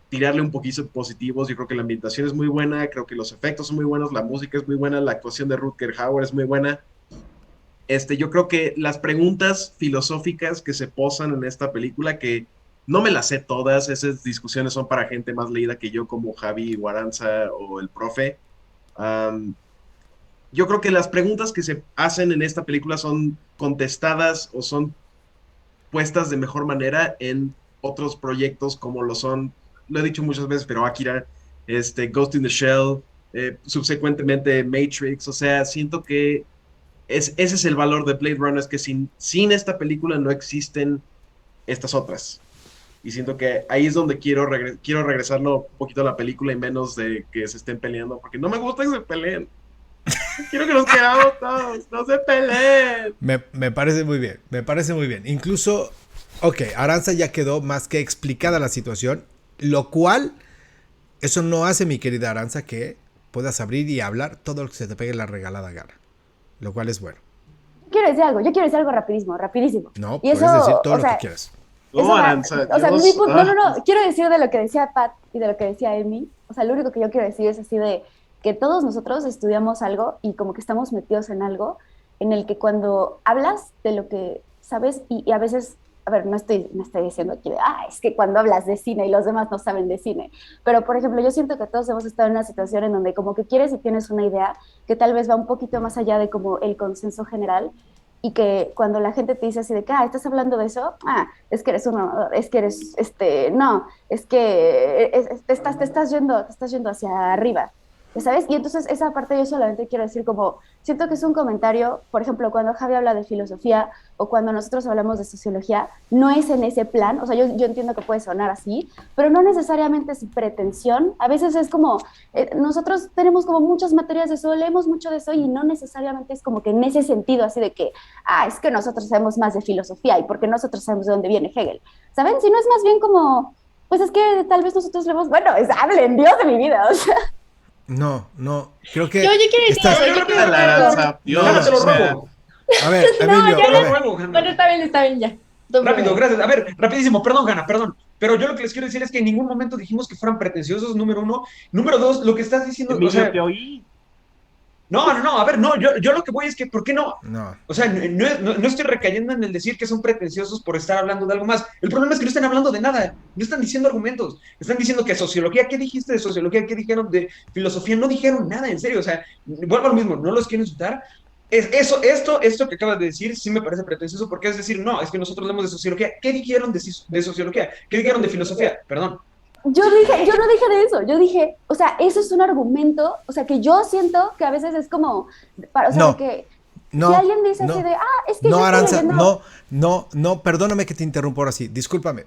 tirarle un poquito positivos. Yo creo que la ambientación es muy buena, creo que los efectos son muy buenos, la música es muy buena, la actuación de Rutger Hauer es muy buena. Yo creo que las preguntas filosóficas que se posan en esta película, que no me las sé todas, esas discusiones son para gente más leída que yo, como Javi Guaranza o el profe. Am, yo creo que las preguntas que se hacen en esta película son contestadas o son puestas de mejor manera en otros proyectos como lo son, lo he dicho muchas veces, pero Akira, Ghost in the Shell, subsecuentemente Matrix, o sea, siento que ese es el valor de Blade Runner, es que sin esta película no existen estas otras. Y siento que ahí es donde quiero regresarlo un poquito a la película y menos de que se estén peleando, porque no me gusta que se peleen. Quiero que nos quedamos todos, no se peleen. Me parece muy bien, me parece muy bien. Incluso, ok, Aranza ya quedó más que explicada la situación, lo cual, eso no hace, mi querida Aranza, que puedas abrir y hablar todo lo que se te pegue la regalada gana. Lo cual es bueno. Yo quiero decir algo rapidísimo. No, Y puedes eso, decir todo o lo sea, que quieras. No, eso Aranza, o sea, Dios, no, quiero decir de lo que decía Pat y de lo que decía Emi. O sea, lo único que yo quiero decir es así de que todos nosotros estudiamos algo y como que estamos metidos en algo en el que cuando hablas de lo que sabes y a veces, a ver, no estoy diciendo aquí de, es que cuando hablas de cine y los demás no saben de cine, pero por ejemplo, yo siento que todos hemos estado en una situación en donde como que quieres y tienes una idea que tal vez va un poquito más allá de como el consenso general y que cuando la gente te dice así de que, ¿estás hablando de eso? Es que eres uno, es que eres, no, es que te estás yendo hacia arriba, ¿ya sabes? Y entonces esa parte yo solamente quiero decir como, siento que es un comentario, por ejemplo, cuando Javi habla de filosofía o cuando nosotros hablamos de sociología, no es en ese plan, o sea, yo entiendo que puede sonar así, pero no necesariamente es pretensión, a veces es como, nosotros tenemos como muchas materias de eso, leemos mucho de eso y no necesariamente es como que en ese sentido, así de que, es que nosotros sabemos más de filosofía y porque nosotros sabemos de dónde viene Hegel, ¿saben? Si no es más bien como, pues es que tal vez nosotros leemos, bueno, hablen, Dios de mi vida, o sea. No, creo que... Yo quiero decir estás- algo, yo quiero decir La algo. Aranza, Dios, Gana, te lo o sea, ruego. A ver, No, Emilio, ya a no. ver. Ruego, Hanna. Bueno, está bien, ya. Rápido, gracias. A ver, rapidísimo, perdón, Hanna, perdón. Pero yo lo que les quiero decir es que en ningún momento dijimos que fueran pretenciosos, número uno. Número dos, lo que estás diciendo, Emilio, o sea, te oí. a ver, no, yo lo que voy es que, ¿por qué no? No. O sea, no estoy recayendo en el decir que son pretenciosos por estar hablando de algo más. El problema es que no están hablando de nada, no están diciendo argumentos, están diciendo que sociología, ¿qué dijiste de sociología? ¿Qué dijeron de filosofía? No dijeron nada, en serio, o sea, vuelvo a lo mismo, no los quiero insultar. Esto que acabas de decir sí me parece pretencioso porque es decir, no, es que nosotros hablamos de sociología. ¿Qué dijeron de sociología? ¿Qué dijeron de filosofía? Perdón. Yo no dije de eso, yo dije, o sea, eso es un argumento, o sea, que yo siento que a veces es como, o sea, No. que No, si alguien dice no. así de, es que No, yo estoy Aranza, leyendo... no, perdóname que te interrumpo ahora sí. Discúlpame,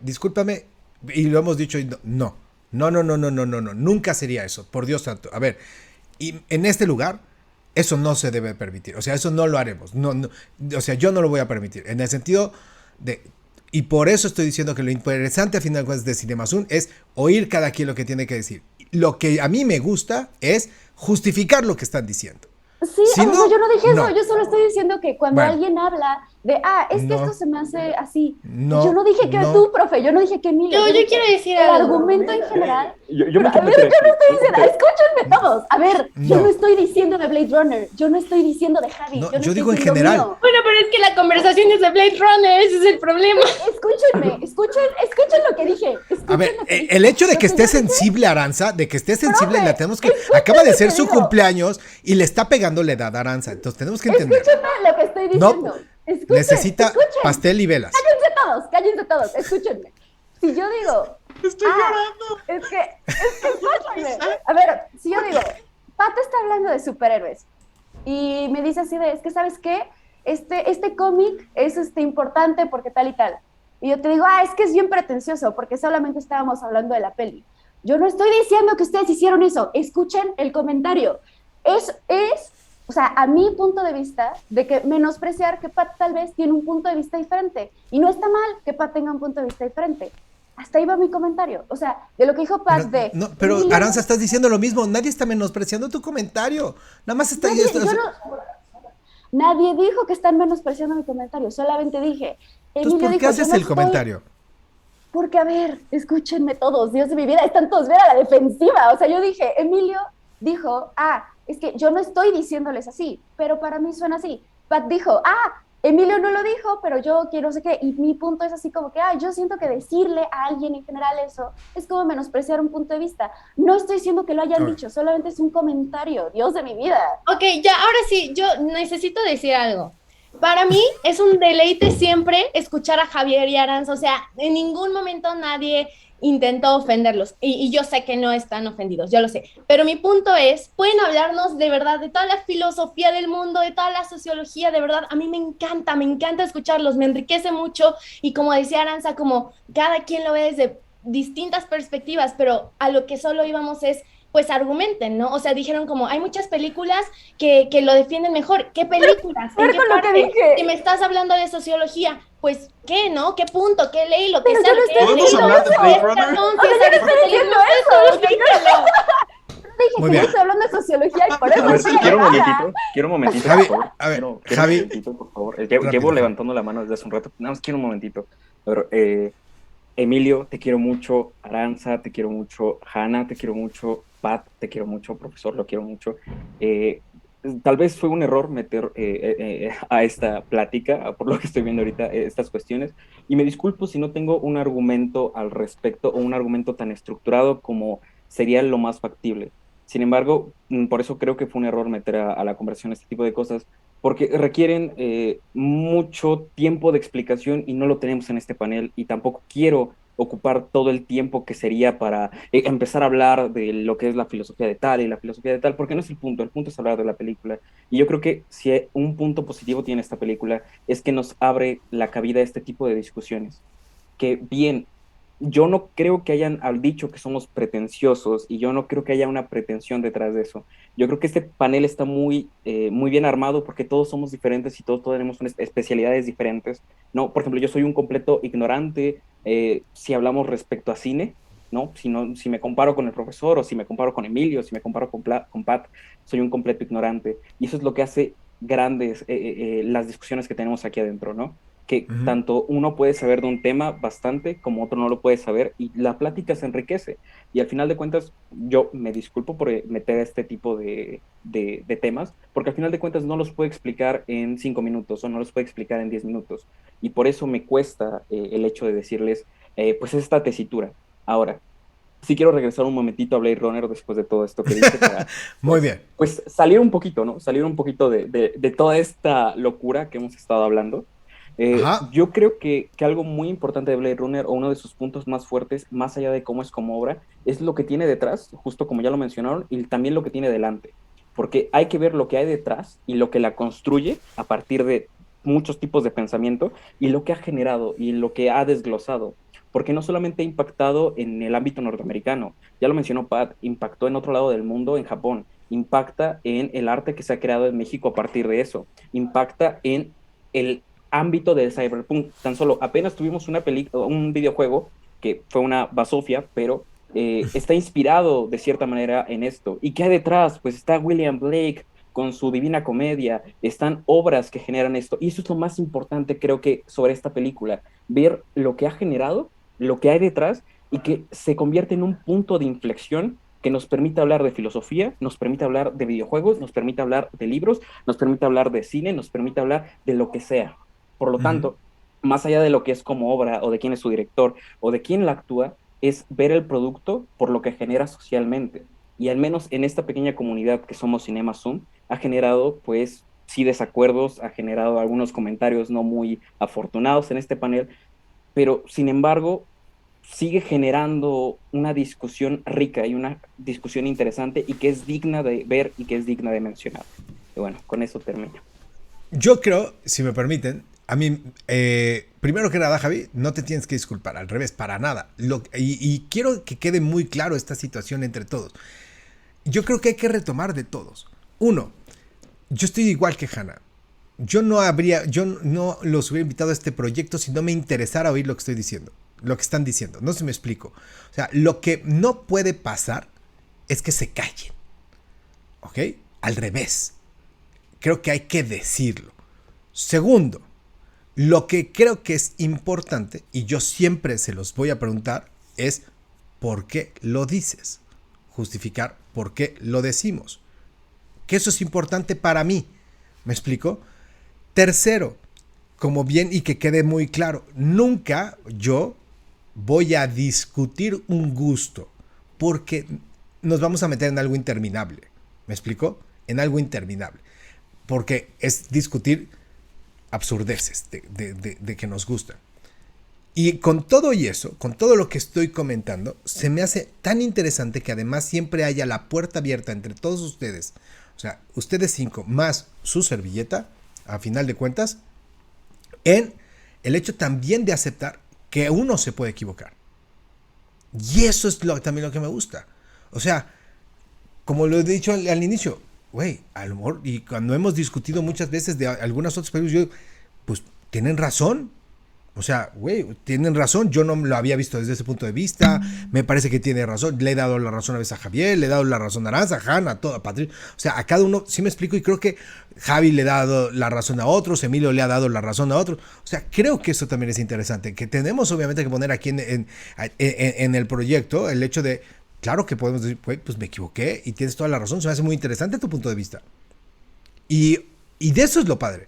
y lo hemos dicho y no, nunca sería eso, por Dios santo. A ver, y en este lugar, eso no se debe permitir, o sea, eso no lo haremos, o sea, yo no lo voy a permitir, en el sentido Y por eso estoy diciendo que lo interesante a final de cuentas de CinemaZoom es oír cada quien lo que tiene que decir. Lo que a mí me gusta es justificar lo que están diciendo. Sí, Si o no, sea, yo no dije no. eso, yo solo estoy diciendo que cuando Bueno. alguien habla de, es que No. esto se me hace así, No, yo no dije que no. tú, profe, yo no dije que Emilio. Yo dije quiero decir el algo. argumento en general. Yo me A quiero ver, meter yo no aquí. estoy diciendo, escúchenme todos. A ver, yo No. no estoy diciendo de Blade Runner, yo no estoy diciendo de Javi. No, yo yo estoy digo en diciendo general. mío. Bueno, pero es que la conversación es de Blade Runner, ese es el problema. Escuchen lo que dije. A ver, Escuchen lo que dije. el hecho de Lo que esté yo dije, sensible, Aranza, de que esté sensible, Profe, la tenemos que. escuchen Acaba de lo ser que su digo. cumpleaños y le está pegando la edad a Aranza. Entonces tenemos que entender. Escúchenme lo que estoy No, diciendo. Escuchen, necesita escuchen. pastel y velas. Cállense todos, escúchenme. Si yo digo, Estoy llorando. es que escúchenme. A ver, si yo digo, Pato está hablando de superhéroes y me dice así de, es que ¿sabes qué? Este cómic es importante porque tal y tal. Y yo te digo, es que es bien pretencioso porque solamente estábamos hablando de la peli. Yo no estoy diciendo que ustedes hicieron eso. Escuchen el comentario. O sea, a mi punto de vista, de que menospreciar que Pat tal vez tiene un punto de vista diferente. Y no está mal que Pat tenga un punto de vista diferente. Hasta ahí va mi comentario. O sea, de lo que dijo Pat Pero Emilio, Aranza, estás diciendo lo mismo. Nadie está menospreciando tu comentario. Nada más está. Nadie dijo que están menospreciando mi comentario. Solamente dije. Entonces, ¿por qué haces el comentario? Porque, a ver, escúchenme todos. Dios de mi vida, están todos bien a la defensiva. O sea, yo dije, Emilio dijo, es que yo no estoy diciéndoles así, pero para mí suena así. Pat dijo, Emilio no lo dijo, pero yo quiero no sé qué, y mi punto es así como que, yo siento que decirle a alguien en general eso es como menospreciar un punto de vista. No estoy diciendo que lo hayan dicho, solamente es un comentario, Dios de mi vida. Ok, ya, ahora sí, yo necesito decir algo. Para mí es un deleite siempre escuchar a Javier y Aranza, o sea, en ningún momento nadie intentó ofenderlos, y yo sé que no están ofendidos, yo lo sé, pero mi punto es, pueden hablarnos de verdad de toda la filosofía del mundo, de toda la sociología, de verdad, a mí me encanta escucharlos, me enriquece mucho, y como decía Aranza, como cada quien lo ve desde distintas perspectivas, pero a lo que solo íbamos es, pues argumenten, ¿no? O sea, dijeron como, hay muchas películas que lo defienden mejor. ¿Qué películas? ¿En qué parte? Si me estás hablando de sociología, pues, ¿qué, no? ¿Qué punto? ¿Qué ley? Lo que sea. ¿Podemos hablar de Blade Runner? Muy bien. Yo estoy hablando de sociología y por eso... A ver, quiero un momentito, Javi, por favor. a ver, Quiero Javi. un momentito, por favor. Rápido. Llevo levantando la mano desde hace un rato. Nada más quiero un momentito. A ver, Emilio, te quiero mucho. Aranza, te quiero mucho. Hanna, te quiero mucho. Pat, te quiero mucho. Profesor, lo quiero mucho. Tal vez fue un error meter a esta plática, por lo que estoy viendo ahorita, estas cuestiones. Y me disculpo si no tengo un argumento al respecto o un argumento tan estructurado como sería lo más factible. Sin embargo, por eso creo que fue un error meter a la conversación este tipo de cosas, porque requieren mucho tiempo de explicación y no lo tenemos en este panel, y tampoco quiero ocupar todo el tiempo que sería para empezar a hablar de lo que es la filosofía de tal y la filosofía de tal, porque no es el punto es hablar de la película. Y yo creo que si un punto positivo tiene esta película es que nos abre la cabida a este tipo de discusiones, que bien, yo no creo que hayan dicho que somos pretenciosos, y yo no creo que haya una pretensión detrás de eso. Yo creo que este panel está muy bien armado porque todos somos diferentes y todos tenemos especialidades diferentes, ¿no? Por ejemplo, yo soy un completo ignorante si hablamos respecto a cine, ¿no? Si me comparo con el profesor, o si me comparo con Emilio, si me comparo con Pat, soy un completo ignorante. Y eso es lo que hace grandes las discusiones que tenemos aquí adentro, ¿no? Que tanto uno puede saber de un tema bastante como otro no lo puede saber, y la plática se enriquece. Y al final de cuentas, yo me disculpo por meter este tipo de temas, porque al final de cuentas no los puedo explicar en 5 minutos o no los puedo explicar en 10 minutos. Y por eso me cuesta el hecho de decirles, pues esta tesitura. Ahora, sí quiero regresar un momentito a Blade Runner después de todo esto que dije. Muy bien. Pues salir un poquito, ¿no? Salir un poquito de toda esta locura que hemos estado hablando. Yo creo que algo muy importante de Blade Runner, o uno de sus puntos más fuertes, más allá de cómo es como obra, es lo que tiene detrás, justo como ya lo mencionaron, y también lo que tiene delante, porque hay que ver lo que hay detrás y lo que la construye a partir de muchos tipos de pensamiento, y lo que ha generado y lo que ha desglosado, porque no solamente ha impactado en el ámbito norteamericano, ya lo mencionó Pat, impactó en otro lado del mundo, en Japón, impacta en el arte que se ha creado en México a partir de eso, impacta en el ámbito del cyberpunk. Tan solo apenas tuvimos un videojuego que fue una basofia, pero está inspirado de cierta manera en esto. ¿Y qué hay detrás? Pues está William Blake con su Divina Comedia, están obras que generan esto, y eso es lo más importante, creo que, sobre esta película, ver lo que ha generado, lo que hay detrás, y que se convierte en un punto de inflexión que nos permite hablar de filosofía, nos permite hablar de videojuegos, nos permite hablar de libros, nos permite hablar de cine, nos permite hablar de lo que sea. Por lo tanto, más allá de lo que es como obra, o de quién es su director, o de quién la actúa, es ver el producto por lo que genera socialmente. Y al menos en esta pequeña comunidad que somos Cinema Zoom, ha generado, pues, sí, desacuerdos, ha generado algunos comentarios no muy afortunados en este panel, pero sin embargo, sigue generando una discusión rica y una discusión interesante y que es digna de ver y que es digna de mencionar. Y bueno, con eso termino. Yo creo, si me permiten, a mí, primero que nada, Javi, no te tienes que disculpar, al revés, para nada. Y quiero que quede muy claro esta situación entre todos. Yo creo que hay que retomar de todos. Uno, yo estoy igual que Hannah. Yo no los hubiera invitado a este proyecto si no me interesara oír lo que estoy diciendo, lo que están diciendo. No sé si me explico. O sea, lo que no puede pasar es que se callen. ¿Ok? Al revés. Creo que hay que decirlo. Segundo, lo que creo que es importante, y yo siempre se los voy a preguntar, es ¿por qué lo dices? Justificar por qué lo decimos. Que eso es importante para mí. ¿Me explico? Tercero, como bien y que quede muy claro, nunca yo voy a discutir un gusto porque nos vamos a meter en algo interminable. ¿Me explico? En algo interminable. Porque es discutir absurdeces de que nos gustan. Y con todo y eso, con todo lo que estoy comentando, se me hace tan interesante que además siempre haya la puerta abierta entre todos ustedes. O sea, ustedes 5 más su servilleta, a final de cuentas, en el hecho también de aceptar que uno se puede equivocar. Y eso es también lo que me gusta. O sea, como lo he dicho al inicio, güey, a lo mejor, y cuando hemos discutido muchas veces de algunas otras películas, yo, pues, tienen razón. O sea, güey, tienen razón, yo no lo había visto desde ese punto de vista, me parece que tiene razón, le he dado la razón a veces a Javier, le he dado la razón a Aranza, a Hanna, a todo, a Patrick, o sea, a cada uno, sí me explico, y creo que Javi le ha dado la razón a otros, Emilio le ha dado la razón a otros, o sea, creo que eso también es interesante, que tenemos obviamente que poner aquí en el proyecto el hecho de, claro que podemos decir, pues me equivoqué y tienes toda la razón, se me hace muy interesante tu punto de vista, y de eso es lo padre,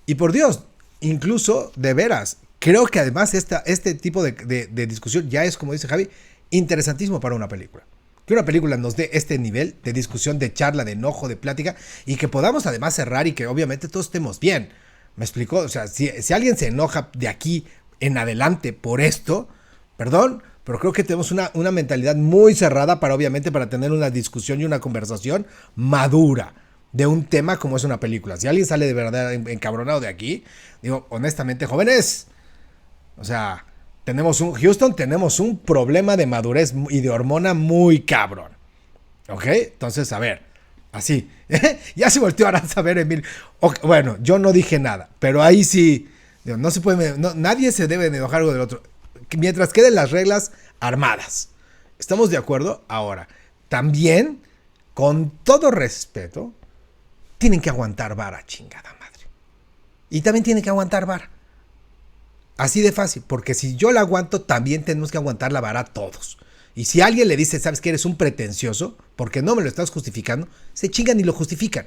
y por Dios, incluso, de veras, creo que además este tipo de discusión ya es, como dice Javi, interesantísimo para una película. Que una película nos dé este nivel de discusión, de charla, de enojo, de plática, y que podamos además cerrar y que obviamente todos estemos bien. ¿Me explicó? O sea, si alguien se enoja de aquí en adelante por esto, perdón, pero creo que tenemos una mentalidad muy cerrada para tener una discusión y una conversación madura de un tema como es una película. Si alguien sale de verdad encabronado de aquí, digo, honestamente, jóvenes, o sea, tenemos un problema de madurez y de hormona muy cabrón. ¿Ok? Entonces, a ver, así. Ya se volteó Aranza a ver, Emil. Okay, bueno, yo no dije nada, pero ahí sí, digo, no se puede, nadie se debe de enojar algo del otro. Mientras queden las reglas armadas. ¿Estamos de acuerdo? Ahora, también, con todo respeto, tienen que aguantar vara, chingada madre. Y también tienen que aguantar vara. Así de fácil, porque si yo la aguanto, también tenemos que aguantar la vara todos. Y si alguien le dice, ¿sabes que eres un pretencioso? Porque no me lo estás justificando, se chingan y lo justifican.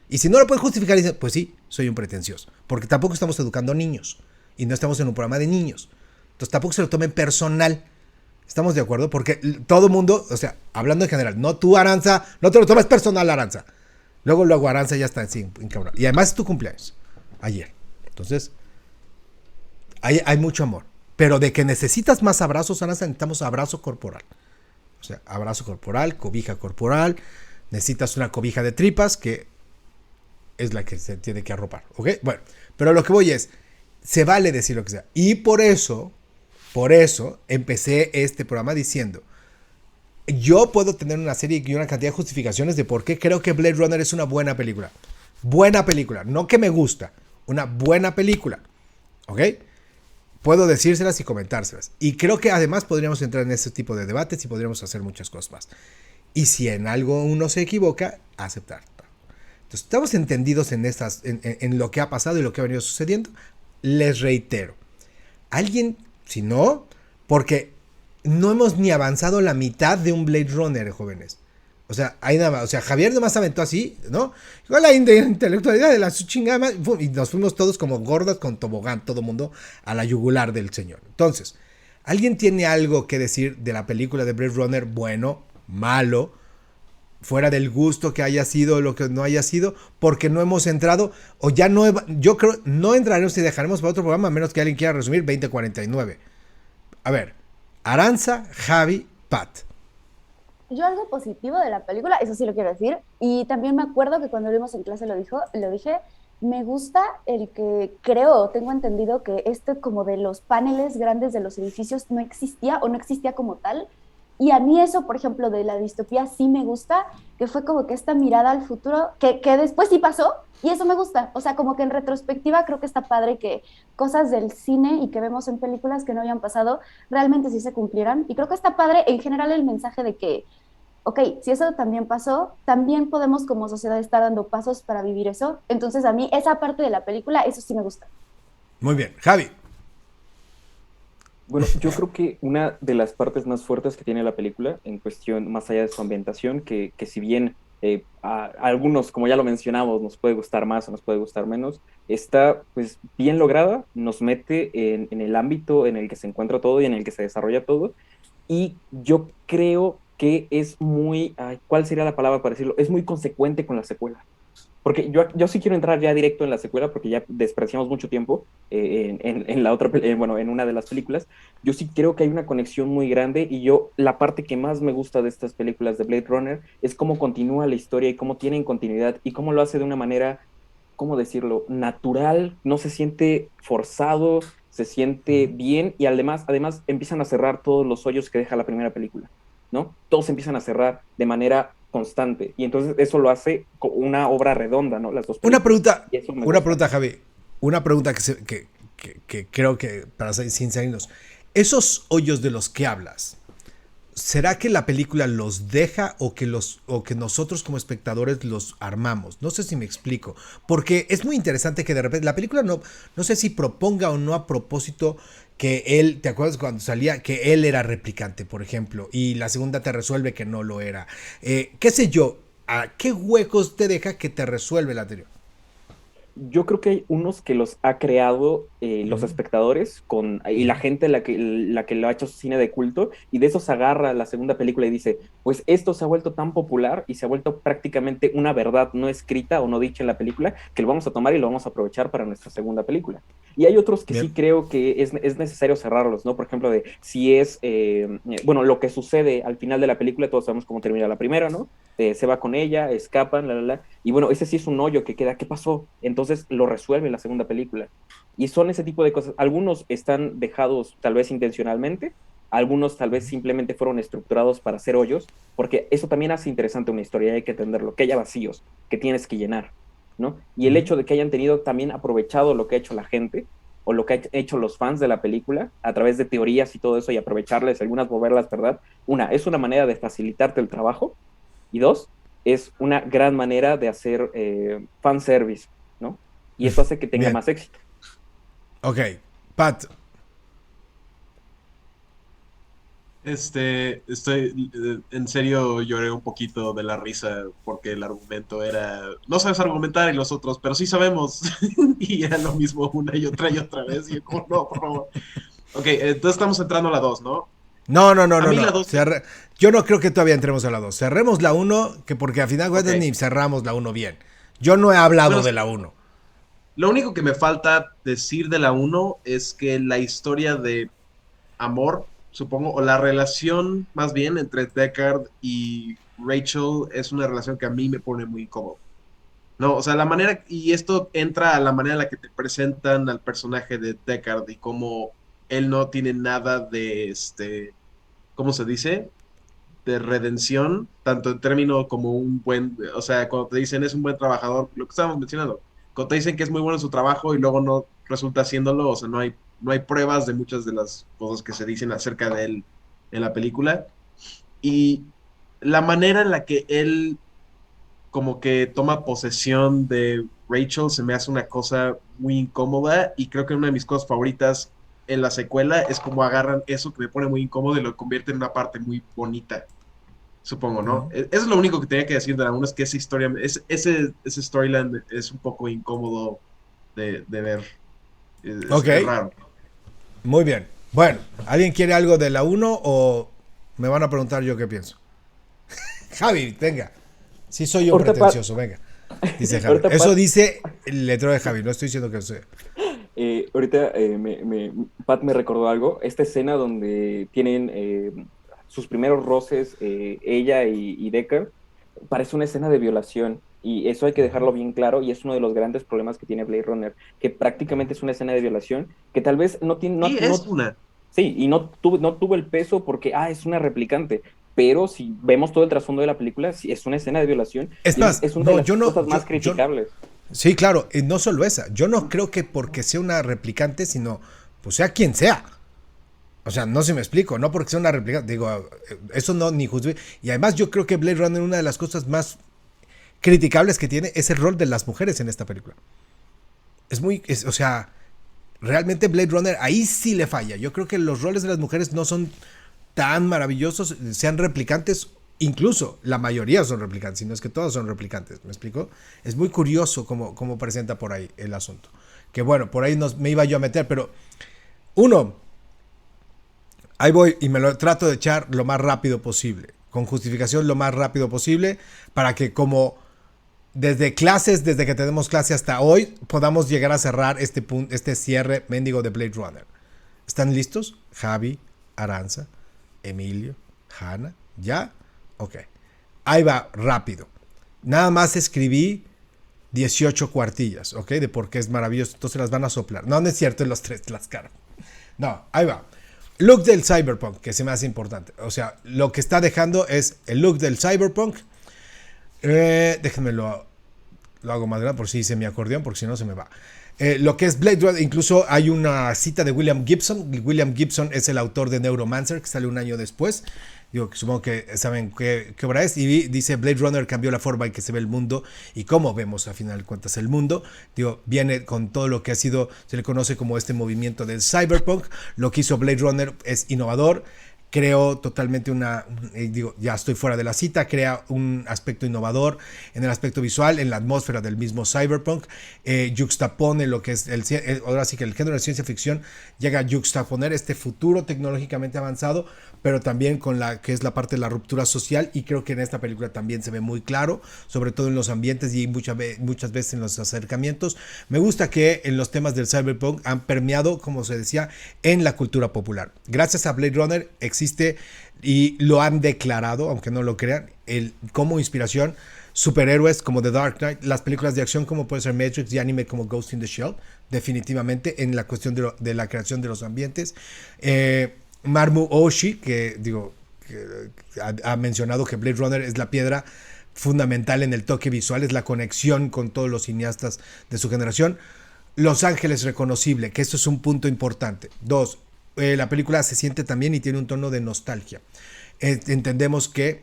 Y si no lo pueden justificar, dicen, pues sí, soy un pretencioso. Porque tampoco estamos educando niños. Y no estamos en un programa de niños. Entonces tampoco se lo tomen personal. ¿Estamos de acuerdo? Porque todo mundo, o sea, hablando en general, no tú, Aranza, no te lo tomes personal, Aranza. Luego Aranza ya está así, cabrón. Y además es tu cumpleaños, ayer. Entonces, hay mucho amor. Pero de que necesitas más abrazos, Aranza, necesitamos abrazo corporal. O sea, abrazo corporal, cobija corporal. Necesitas una cobija de tripas, que es la que se tiene que arropar. ¿Ok? Bueno, pero lo que voy es, se vale decir lo que sea. Y por eso empecé este programa diciendo, yo puedo tener una serie y una cantidad de justificaciones de por qué creo que Blade Runner es una buena película. Buena película, no que me gusta, una buena película. ¿Ok? Puedo decírselas y comentárselas. Y creo que además podríamos entrar en este tipo de debates y podríamos hacer muchas cosas más. Y si en algo uno se equivoca, aceptar. Entonces, estamos entendidos en lo que ha pasado y lo que ha venido sucediendo. Les reitero. Alguien, si no, porque no hemos ni avanzado la mitad de un Blade Runner, jóvenes. O sea, ahí nada más, o sea, Javier nomás aventó así, ¿no? Con la intelectualidad de la su chingada, y nos fuimos todos como gordas con tobogán, todo mundo a la yugular del señor. Entonces, ¿alguien tiene algo que decir de la película de Blade Runner? Bueno, malo, fuera del gusto que haya sido, lo que no haya sido, porque no hemos entrado, o ya no, yo creo, no entraremos y dejaremos para otro programa, a menos que alguien quiera resumir 2049. A ver, Aranza, Javi, Pat. Yo algo positivo de la película, eso sí lo quiero decir, y también me acuerdo que cuando lo vimos en clase lo dije, me gusta el que creo, tengo entendido que como de los paneles grandes de los edificios no existía o no existía como tal, y a mí eso, por ejemplo, de la distopía sí me gusta, que fue como que esta mirada al futuro, que después sí pasó, y eso me gusta, o sea, como que en retrospectiva creo que está padre que cosas del cine y que vemos en películas que no habían pasado, realmente sí se cumplieran, y creo que está padre en general el mensaje de que ok, si eso también pasó, también podemos como sociedad estar dando pasos para vivir eso. Entonces a mí esa parte de la película, eso sí me gusta. Muy bien, Javi. Bueno, yo creo que una de las partes más fuertes que tiene la película, en cuestión más allá de su ambientación, que si bien a algunos, como ya lo mencionamos, nos puede gustar más o nos puede gustar menos, está pues bien lograda, nos mete en el ámbito en el que se encuentra todo y en el que se desarrolla todo, y yo creo que es muy, ay, ¿cuál sería la palabra para decirlo? Es muy consecuente con la secuela. Porque yo sí quiero entrar ya directo en la secuela, porque ya despreciamos mucho tiempo en la otra, bueno, en una de las películas. Yo sí creo que hay una conexión muy grande y la parte que más me gusta de estas películas de Blade Runner es cómo continúa la historia y cómo tienen continuidad y cómo lo hace de una manera, ¿cómo decirlo? Natural, no se siente forzado, se siente bien y además empiezan a cerrar todos los hoyos que deja la primera película, ¿no? Todos empiezan a cerrar de manera constante y entonces eso lo hace una obra redonda, ¿no? Las dos películas. Una pregunta, Javi. Una pregunta que creo que, para ser sinceros, esos hoyos de los que hablas, ¿será que la película los deja o que nosotros como espectadores los armamos? No sé si me explico. Porque es muy interesante que de repente la película no sé si proponga o no a propósito que él, ¿te acuerdas cuando salía? Que él era replicante, por ejemplo, y la segunda te resuelve que no lo era. ¿Qué sé yo? ¿A qué huecos te deja que te resuelve la anterior? Yo creo que hay unos que los ha creado los espectadores y la gente la que lo ha hecho cine de culto, y de eso se agarra la segunda película y dice, pues esto se ha vuelto tan popular y se ha vuelto prácticamente una verdad no escrita o no dicha en la película, que lo vamos a tomar y lo vamos a aprovechar para nuestra segunda película. Y hay otros que Bien. sí creo que es necesario cerrarlos, ¿no? Por ejemplo, de si es, bueno, lo que sucede al final de la película, todos sabemos cómo termina la primera, ¿no? Se va con ella, escapan, y bueno, ese sí es un hoyo que queda, ¿qué pasó? Entonces lo resuelve en la segunda película. Y son ese tipo de cosas. Algunos están dejados tal vez intencionalmente, algunos tal vez simplemente fueron estructurados para hacer hoyos, porque eso también hace interesante una historia, hay que entenderlo, que haya vacíos que tienes que llenar, ¿no? Y el hecho de que hayan tenido también aprovechado lo que ha hecho la gente, o lo que han hecho los fans de la película, a través de teorías y todo eso, y aprovecharles, algunas volverlas verdad, es una manera de facilitarte el trabajo, y dos, es una gran manera de hacer fanservice, ¿no? Y eso hace que tenga Bien. más éxito. Ok, Pat. En serio lloré un poquito de la risa porque el argumento era, no sabes argumentar y los otros, pero sí sabemos. Y era lo mismo una y otra vez. Y yo como, no, por favor. Ok, entonces estamos entrando a la 2, ¿no? No. A mí la 2, Yo no creo que todavía entremos a la 2. Cerremos la 1, porque al final ok. ni cerramos la 1 bien. Yo no he hablado Bueno, de la 1. lo único que me falta decir de la 1 es que la historia de amor, supongo, o la relación más bien entre Deckard y Rachel es una relación que a mí me pone muy incómodo. No, o sea, la manera, y esto entra a la manera en la que te presentan al personaje de Deckard y cómo él no tiene nada de ¿cómo se dice? De redención, tanto en términos como un buen, o sea, cuando te dicen es un buen trabajador, lo que estábamos mencionando, cuando te dicen que es muy bueno en su trabajo y luego no resulta haciéndolo, o sea, no hay pruebas de muchas de las cosas que se dicen acerca de él en la película. Y la manera en la que él como que toma posesión de Rachel se me hace una cosa muy incómoda y creo que una de mis cosas favoritas en la secuela es como agarran eso que me pone muy incómodo y lo convierten en una parte muy bonita, supongo, ¿no? Eso es lo único que tenía que decir de la 1, es que esa historia, ese storyline es un poco incómodo de ver. Ok, Es raro. muy bien. Bueno, ¿alguien quiere algo de la uno o me van a preguntar yo qué pienso? Javi, venga. Sí soy yo Ahorita, pretencioso, venga. Dice Javi. ahorita, Eso Pat, dice el letrero de Javi, no estoy diciendo que sea. ahorita Pat me recordó algo. Esta escena donde tienen sus primeros roces, ella y Deckard, parece una escena de violación. Y eso hay que dejarlo bien claro, y es uno de los grandes problemas que tiene Blade Runner, que prácticamente es una escena de violación, que tal vez no tiene, Y es una. sí, y no tuvo el peso porque, es una replicante, pero si vemos todo el trasfondo de la película, sí, es una escena de violación, Es y más, es una no, de las yo no, cosas más yo- criticables. sí, claro, y no solo esa. Yo no creo que porque sea una replicante, sino pues sea quien sea. O sea, no sé si me explico, no porque sea una replicante. Digo, eso no ni juzgué. Y además yo creo que Blade Runner, una de las cosas más criticables que tiene es el rol de las mujeres en esta película. O sea, realmente Blade Runner ahí sí le falla. Yo creo que los roles de las mujeres no son tan maravillosos, sean replicantes, incluso la mayoría son replicantes, si no es que todos son replicantes, ¿me explico? Es muy curioso cómo presenta por ahí el asunto. Que bueno, por ahí me iba yo a meter, pero uno, ahí voy y me lo trato de echar lo más rápido posible, con justificación lo más rápido posible, para que como desde que tenemos clase hasta hoy, podamos llegar a cerrar este cierre mendigo de Blade Runner. ¿Están listos? Javi, Aranza, Emilio, Hanna, ¿ya? Ok. Ahí va, rápido. Nada más escribí 18 cuartillas, ¿ok? De por qué es maravilloso. Entonces las van a soplar. No, no es cierto, en los tres las caras. No, ahí va. Look del cyberpunk, que se me hace importante. O sea, lo que está dejando es el look del cyberpunk. Déjenme lo hago más grande por si hice mi acordeón, porque si no se me va. Lo que es Blade Runner, incluso hay una cita de William Gibson. William Gibson es el autor de Neuromancer, que sale un año después. Digo, supongo que saben qué obra es. Y dice, Blade Runner cambió la forma en que se ve el mundo y cómo vemos a final de cuentas el mundo. Digo, viene con todo lo que ha sido, se le conoce como este movimiento del cyberpunk. Lo que hizo Blade Runner es innovador. Creó totalmente ya estoy fuera de la cita, crea un aspecto innovador en el aspecto visual, en la atmósfera del mismo cyberpunk, juxtapone lo que es ahora sí que el género de ciencia ficción llega a juxtaponer este futuro tecnológicamente avanzado, pero también con la que es la parte de la ruptura social, y creo que en esta película también se ve muy claro, sobre todo en los ambientes y muchas veces en los acercamientos. Me gusta que en los temas del cyberpunk han permeado, como se decía, en la cultura popular. Gracias a Blade Runner existe, y lo han declarado, aunque no lo crean, como inspiración, superhéroes como The Dark Knight, las películas de acción como puede ser Matrix y anime como Ghost in the Shell, definitivamente en la cuestión de la creación de los ambientes. Marmu Oshii, que ha mencionado que Blade Runner es la piedra fundamental en el toque visual, es la conexión con todos los cineastas de su generación. Los Ángeles reconocible, que esto es un punto importante. 2, la película se siente también y tiene un tono de nostalgia. Entendemos que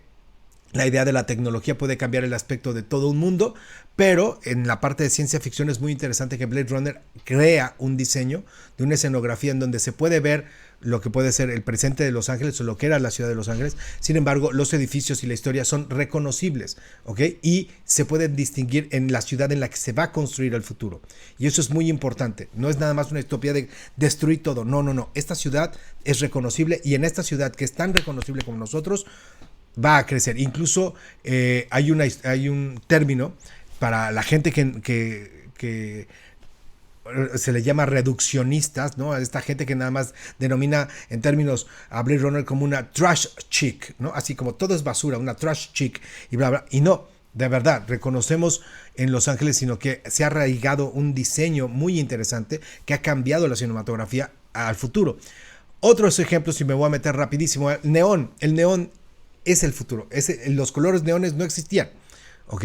la idea de la tecnología puede cambiar el aspecto de todo un mundo, pero en la parte de ciencia ficción es muy interesante que Blade Runner crea un diseño de una escenografía en donde se puede ver lo que puede ser el presente de Los Ángeles o lo que era la ciudad de Los Ángeles. Sin embargo, los edificios y la historia son reconocibles, ¿ok? Y se pueden distinguir en la ciudad en la que se va a construir el futuro. Y eso es muy importante. No es nada más una utopía de destruir todo. No. Esta ciudad es reconocible, y en esta ciudad que es tan reconocible como nosotros, va a crecer. Incluso hay un término para la gente que se le llama reduccionistas, ¿no? A esta gente que nada más denomina en términos a Blade Runner como una trash chick, ¿no? Así como todo es basura, una trash chick y bla, bla. Y no, de verdad, reconocemos en Los Ángeles, sino que se ha arraigado un diseño muy interesante que ha cambiado la cinematografía al futuro. Otros ejemplos, y me voy a meter rapidísimo, el neón es el futuro. Los colores neones no existían, ¿ok?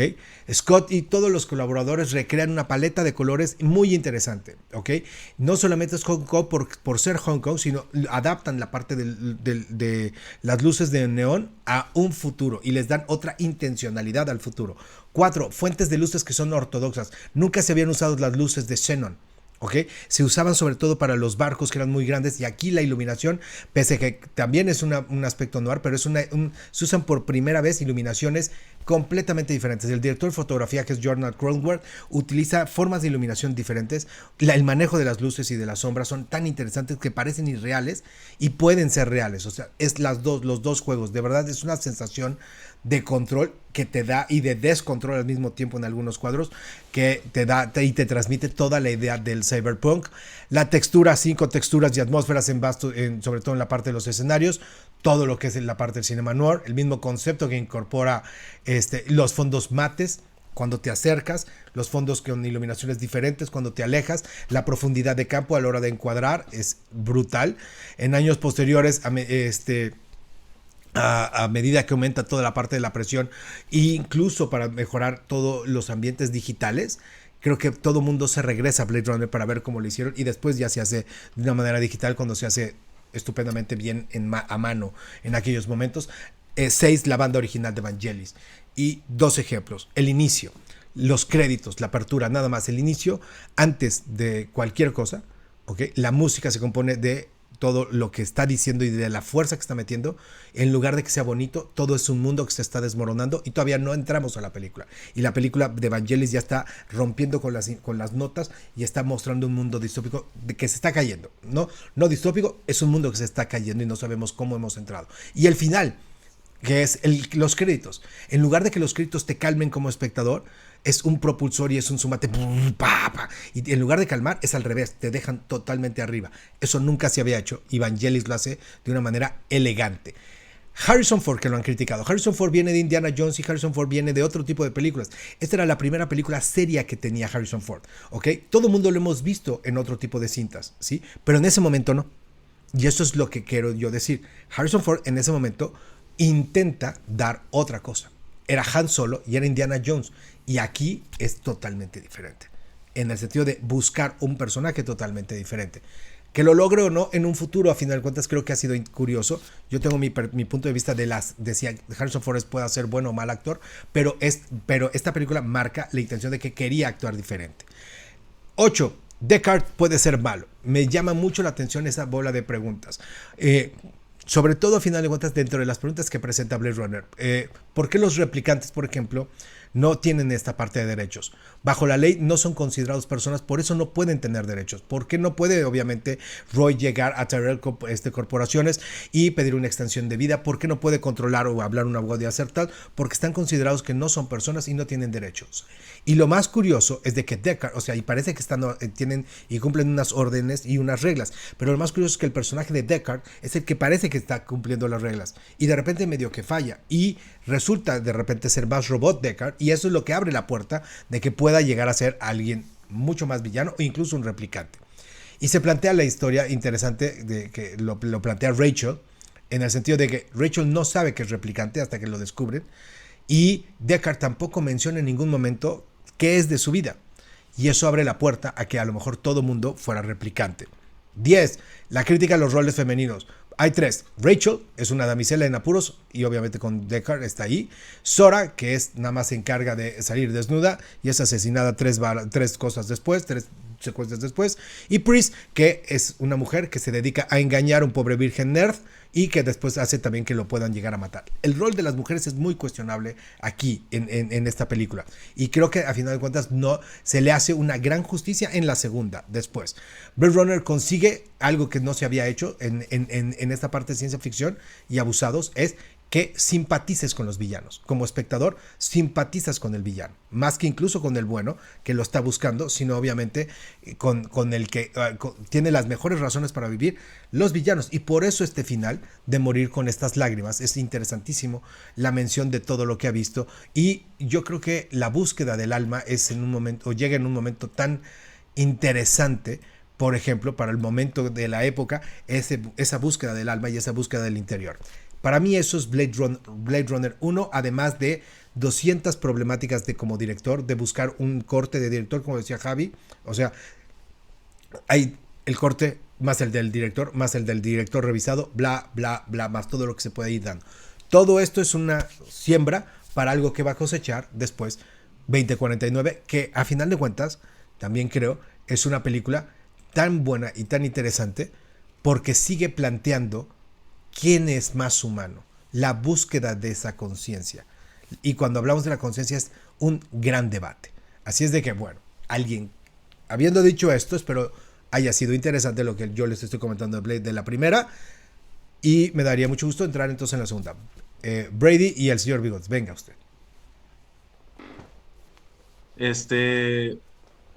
Scott y todos los colaboradores recrean una paleta de colores muy interesante, ¿ok? No solamente es Hong Kong por ser Hong Kong, sino adaptan la parte de las luces de neón a un futuro y les dan otra intencionalidad al futuro. 4. Fuentes de luces que son ortodoxas. Nunca se habían usado las luces de xenón. ¿Ok? Se usaban sobre todo para los barcos que eran muy grandes y aquí la iluminación, pese a que también es un aspecto noir, pero se usan por primera vez iluminaciones completamente diferentes. El director de fotografía, que es Jordan Cronenberg, utiliza formas de iluminación diferentes. El manejo de las luces y de las sombras son tan interesantes que parecen irreales y pueden ser reales. O sea, es los dos juegos. De verdad es una sensación de control que te da y de descontrol al mismo tiempo en algunos cuadros que te da y te transmite toda la idea del cyberpunk. La textura, 5 texturas y atmósferas sobre todo en la parte de los escenarios, todo lo que es en la parte del cinema noir, el mismo concepto que incorpora los fondos mates cuando te acercas, los fondos con iluminaciones diferentes cuando te alejas, la profundidad de campo a la hora de encuadrar es brutal. En años posteriores a medida que aumenta toda la parte de la presión e incluso para mejorar todos los ambientes digitales, creo que todo mundo se regresa a Blade Runner para ver cómo lo hicieron y después ya se hace de una manera digital cuando se hace estupendamente bien a mano en aquellos momentos. 6, la banda original de Vangelis. Y 2 ejemplos: el inicio, los créditos, la apertura, nada más el inicio, antes de cualquier cosa, ¿okay? La música se compone de todo lo que está diciendo y de la fuerza que está metiendo. En lugar de que sea bonito, todo es un mundo que se está desmoronando y todavía no entramos a la película. Y la película de Vangelis ya está rompiendo con las notas y está mostrando un mundo distópico que se está cayendo. No distópico, es un mundo que se está cayendo y no sabemos cómo hemos entrado. Y el final, que es los créditos. En lugar de que los créditos te calmen como espectador, es un propulsor y es un sumate. Y en lugar de calmar, es al revés, te dejan totalmente arriba. Eso nunca se había hecho y Vangelis lo hace de una manera elegante. Harrison Ford, que lo han criticado. Harrison Ford viene de Indiana Jones y Harrison Ford viene de otro tipo de películas. Esta era la primera película seria que tenía Harrison Ford, ¿ok? Todo el mundo lo hemos visto en otro tipo de cintas, ¿sí? Pero en ese momento no. Y eso es lo que quiero yo decir. Harrison Ford en ese momento intenta dar otra cosa. Era Han Solo y era Indiana Jones. Y aquí es totalmente diferente. En el sentido de buscar un personaje totalmente diferente. Que lo logre o no en un futuro, a final de cuentas, creo que ha sido curioso. Yo tengo mi punto de vista de si Harrison Ford puede ser bueno o mal actor, pero esta película marca la intención de que quería actuar diferente. 8. Deckard puede ser malo. Me llama mucho la atención esa bola de preguntas. Sobre todo, a final de cuentas, dentro de las preguntas que presenta Blade Runner. ¿Por qué los replicantes, por ejemplo, no tienen esta parte de derechos? Bajo la ley no son considerados personas, por eso no pueden tener derechos. ¿Por qué no puede, obviamente, Roy llegar a Tyrell corporaciones y pedir una extensión de vida? ¿Por qué no puede controlar o hablar un abogado y hacer tal? Porque están considerados que no son personas y no tienen derechos. Y lo más curioso es de que Deckard, o sea, y parece que tienen y cumplen unas órdenes y unas reglas, pero lo más curioso es que el personaje de Deckard es el que parece que está cumpliendo las reglas y de repente medio que falla y resulta de repente ser más robot Deckard, y eso es lo que abre la puerta de que pueda llegar a ser alguien mucho más villano o incluso un replicante. Y se plantea la historia interesante de que lo plantea Rachel, en el sentido de que Rachel no sabe que es replicante hasta que lo descubren, y Deckard tampoco menciona en ningún momento qué es de su vida, y eso abre la puerta a que a lo mejor todo mundo fuera replicante. 10. La crítica a los roles femeninos. Hay 3. Rachel es una damisela en apuros y obviamente con Deckard está ahí. Sora, que nada más se encarga de salir desnuda y es asesinada 3 cosas después, 3 secuencias después. Y Pris, que es una mujer que se dedica a engañar a un pobre virgen nerd y que después hace también que lo puedan llegar a matar. El rol de las mujeres es muy cuestionable aquí en esta película. Y creo que a final de cuentas no se le hace una gran justicia en la segunda, después. Blade Runner consigue algo que no se había hecho en esta parte de ciencia ficción y abusados, es que simpatices con los villanos. Como espectador, simpatizas con el villano, más que incluso con el bueno, que lo está buscando, sino obviamente con el que tiene las mejores razones para vivir, los villanos. Y por eso este final de morir con estas lágrimas es interesantísimo, la mención de todo lo que ha visto. Y yo creo que la búsqueda del alma es en un momento, o llega en un momento tan interesante. Por ejemplo, para el momento de la época, esa búsqueda del alma y esa búsqueda del interior. Para mí eso es Blade Runner 1, además de 200 problemáticas de como director, de buscar un corte de director, como decía Javi. O sea, hay el corte más el del director, más el del director revisado, bla, bla, bla, más todo lo que se puede ir dando. Todo esto es una siembra para algo que va a cosechar después 2049, que a final de cuentas, también creo, es una película tan buena y tan interesante porque sigue planteando quién es más humano, la búsqueda de esa conciencia. Y cuando hablamos de la conciencia es un gran debate. Así es de que, bueno, alguien, habiendo dicho esto, espero haya sido interesante lo que yo les estoy comentando de Blade de la primera, y me daría mucho gusto entrar entonces en la segunda. Brady y el señor Bigots, venga usted.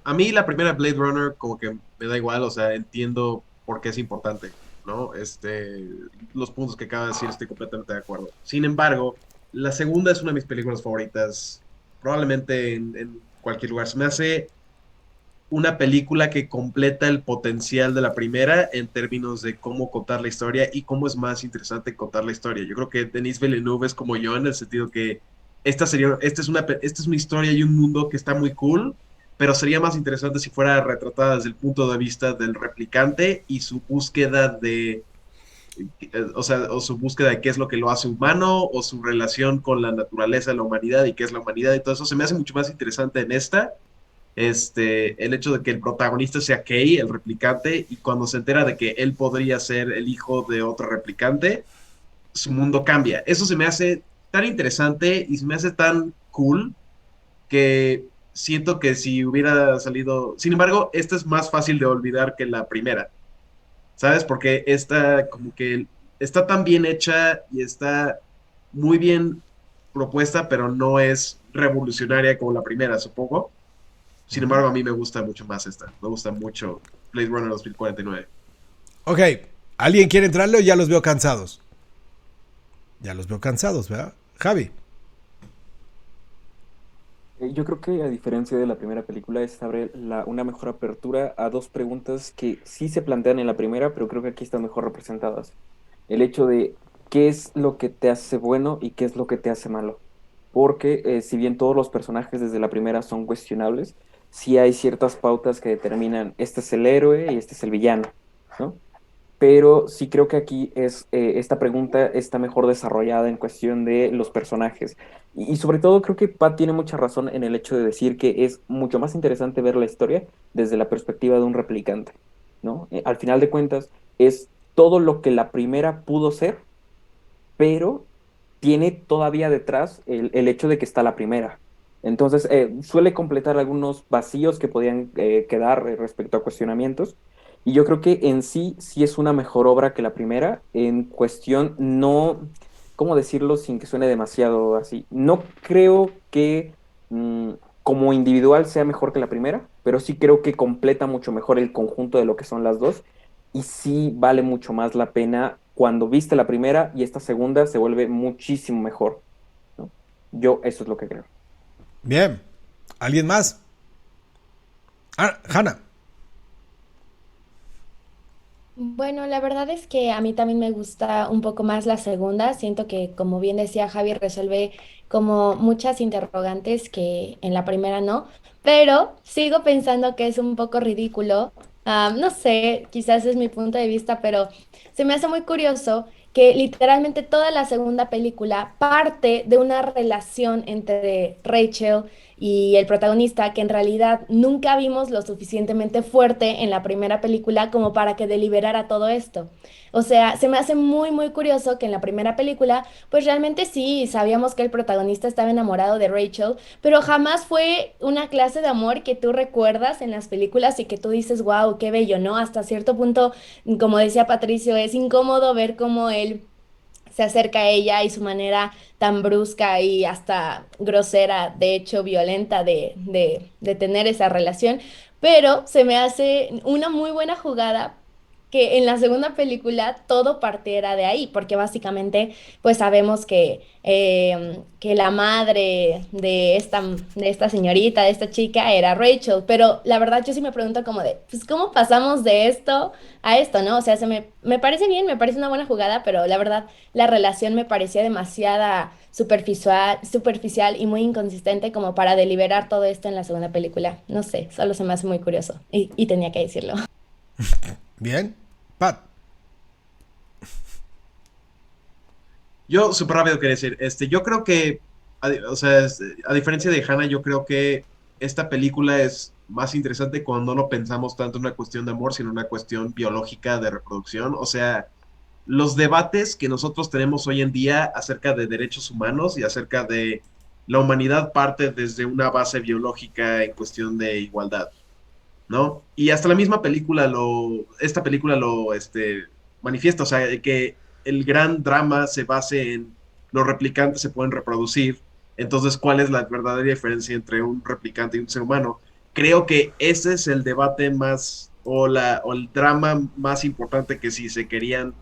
A mí la primera Blade Runner como que me da igual, o sea, entiendo por qué es importante, ¿no? Los puntos que acaba de decir estoy completamente de acuerdo. Sin embargo, la segunda es una de mis películas favoritas, probablemente en cualquier lugar. Se me hace una película que completa el potencial de la primera en términos de cómo contar la historia y cómo es más interesante contar la historia. Yo creo que Denis Villeneuve es como yo en el sentido que esta es una historia y un mundo que está muy cool, pero sería más interesante si fuera retratada desde el punto de vista del replicante y su búsqueda o sea, o su búsqueda de qué es lo que lo hace humano, o su relación con la naturaleza, la humanidad y qué es la humanidad y todo eso. Se me hace mucho más interesante en esta el hecho de que el protagonista sea Kay, el replicante, y cuando se entera de que él podría ser el hijo de otro replicante, su mundo cambia. Eso se me hace tan interesante y se me hace tan cool que siento que si hubiera salido... Sin embargo, esta es más fácil de olvidar que la primera, ¿sabes? Porque esta como que está tan bien hecha y está muy bien propuesta, pero no es revolucionaria como la primera, supongo. Sin embargo, a mí me gusta mucho más esta. Me gusta mucho Blade Runner 2049. Ok, ¿alguien quiere entrarle o ya los veo cansados? Ya los veo cansados, ¿verdad? Javi. Yo creo que a diferencia de la primera película, esta abre una mejor apertura a dos preguntas que sí se plantean en la primera, pero creo que aquí están mejor representadas. El hecho de qué es lo que te hace bueno y qué es lo que te hace malo. Porque si bien todos los personajes desde la primera son cuestionables, sí hay ciertas pautas que determinan este es el héroe y este es el villano, ¿no? Pero sí creo que aquí esta pregunta está mejor desarrollada en cuestión de los personajes. Y sobre todo creo que Pat tiene mucha razón en el hecho de decir que es mucho más interesante ver la historia desde la perspectiva de un replicante, ¿no? Al final de cuentas, es todo lo que la primera pudo ser, pero tiene todavía detrás el hecho de que está la primera. Entonces, suele completar algunos vacíos que podían quedar respecto a cuestionamientos. Y yo creo que en sí, sí es una mejor obra que la primera, en cuestión no, ¿cómo decirlo sin que suene demasiado así? No creo que como individual sea mejor que la primera, pero sí creo que completa mucho mejor el conjunto de lo que son las dos y sí vale mucho más la pena cuando viste la primera y esta segunda se vuelve muchísimo mejor, ¿no? Yo eso es lo que creo. Bien. ¿Alguien más? Ah, Hannah. Bueno, la verdad es que a mí también me gusta un poco más la segunda. Siento que, como bien decía Javi, resuelve como muchas interrogantes que en la primera no, pero sigo pensando que es un poco ridículo. No sé, quizás es mi punto de vista, pero se me hace muy curioso que literalmente toda la segunda película parte de una relación entre Rachel y el protagonista que en realidad nunca vimos lo suficientemente fuerte en la primera película como para que deliberara todo esto. O sea, se me hace muy muy curioso que en la primera película pues realmente sí sabíamos que el protagonista estaba enamorado de Rachel, pero jamás fue una clase de amor que tú recuerdas en las películas y que tú dices, wow, qué bello, ¿no? Hasta cierto punto, como decía Patricio, es incómodo ver cómo él se acerca a ella y su manera tan brusca y hasta grosera, de hecho violenta de tener esa relación, pero se me hace una muy buena jugada que en la segunda película todo partiera de ahí, porque básicamente pues sabemos que la madre de esta señorita, de esta chica, era Rachel, pero la verdad yo sí me pregunto como de, pues ¿cómo pasamos de esto a esto, no? O sea, me parece bien, me parece una buena jugada, pero la verdad la relación me parecía demasiada superficial y muy inconsistente como para deliberar todo esto en la segunda película. No sé, solo se me hace muy curioso y tenía que decirlo. Bien. Pat. Yo súper rápido quería decir, yo creo que, o sea, a diferencia de Hannah, yo creo que esta película es más interesante cuando no pensamos tanto en una cuestión de amor, sino en una cuestión biológica de reproducción. O sea, los debates que nosotros tenemos hoy en día acerca de derechos humanos y acerca de la humanidad parte desde una base biológica en cuestión de igualdad, ¿no? Y hasta la misma esta película lo manifiesta, o sea, que el gran drama se base en los replicantes se pueden reproducir, entonces, ¿cuál es la verdadera diferencia entre un replicante y un ser humano? Creo que ese es el debate más, o el drama más importante que si se querían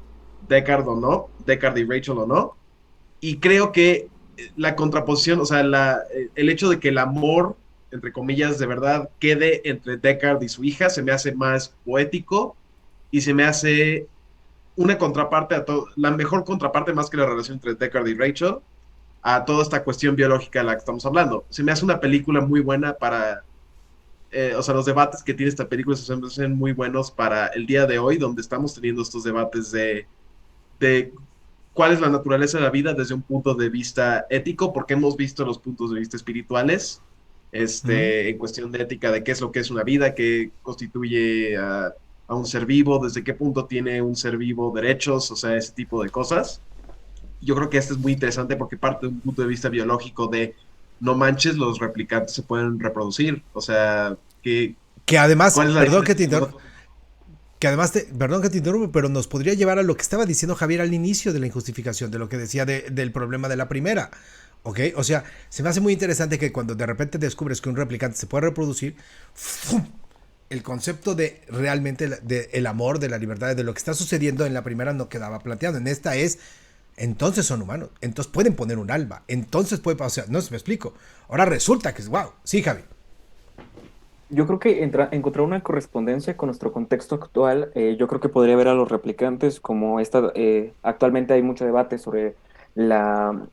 Deckard o no, Deckard y Rachel o no, y creo que la contraposición, o sea, el hecho de que el amor, entre comillas, de verdad, quede entre Deckard y su hija, se me hace más poético y se me hace una contraparte la mejor contraparte más que la relación entre Deckard y Rachel a toda esta cuestión biológica de la que estamos hablando. Se me hace una película muy buena para, o sea, los debates que tiene esta película se me hacen muy buenos para el día de hoy, donde estamos teniendo estos debates de cuál es la naturaleza de la vida desde un punto de vista ético, porque hemos visto los puntos de vista espirituales, en cuestión de ética, de qué es lo que es una vida, qué constituye a un ser vivo, desde qué punto tiene un ser vivo derechos, o sea, ese tipo de cosas. Yo creo que este es muy interesante porque parte de un punto de vista biológico de, no manches, los replicantes se pueden reproducir, o sea, Que además, ¿cuál es la perdón que te diferencia? interrumpa, perdón que te interrumpa, pero nos podría llevar a lo que estaba diciendo Javier al inicio de la injustificación, de lo que decía del problema de la primera. ¿Ok? O sea, se me hace muy interesante que cuando de repente descubres que un replicante se puede reproducir, ¡fum!, el concepto de realmente el amor, de la libertad, de lo que está sucediendo en la primera no quedaba planteado. En esta es, entonces son humanos, entonces pueden poner un alma, entonces puede, o sea, no se me explico. Ahora resulta que es wow. Sí, Javi. Yo creo que encontrar una correspondencia con nuestro contexto actual, yo creo que podría ver a los replicantes como actualmente hay mucho debate sobre la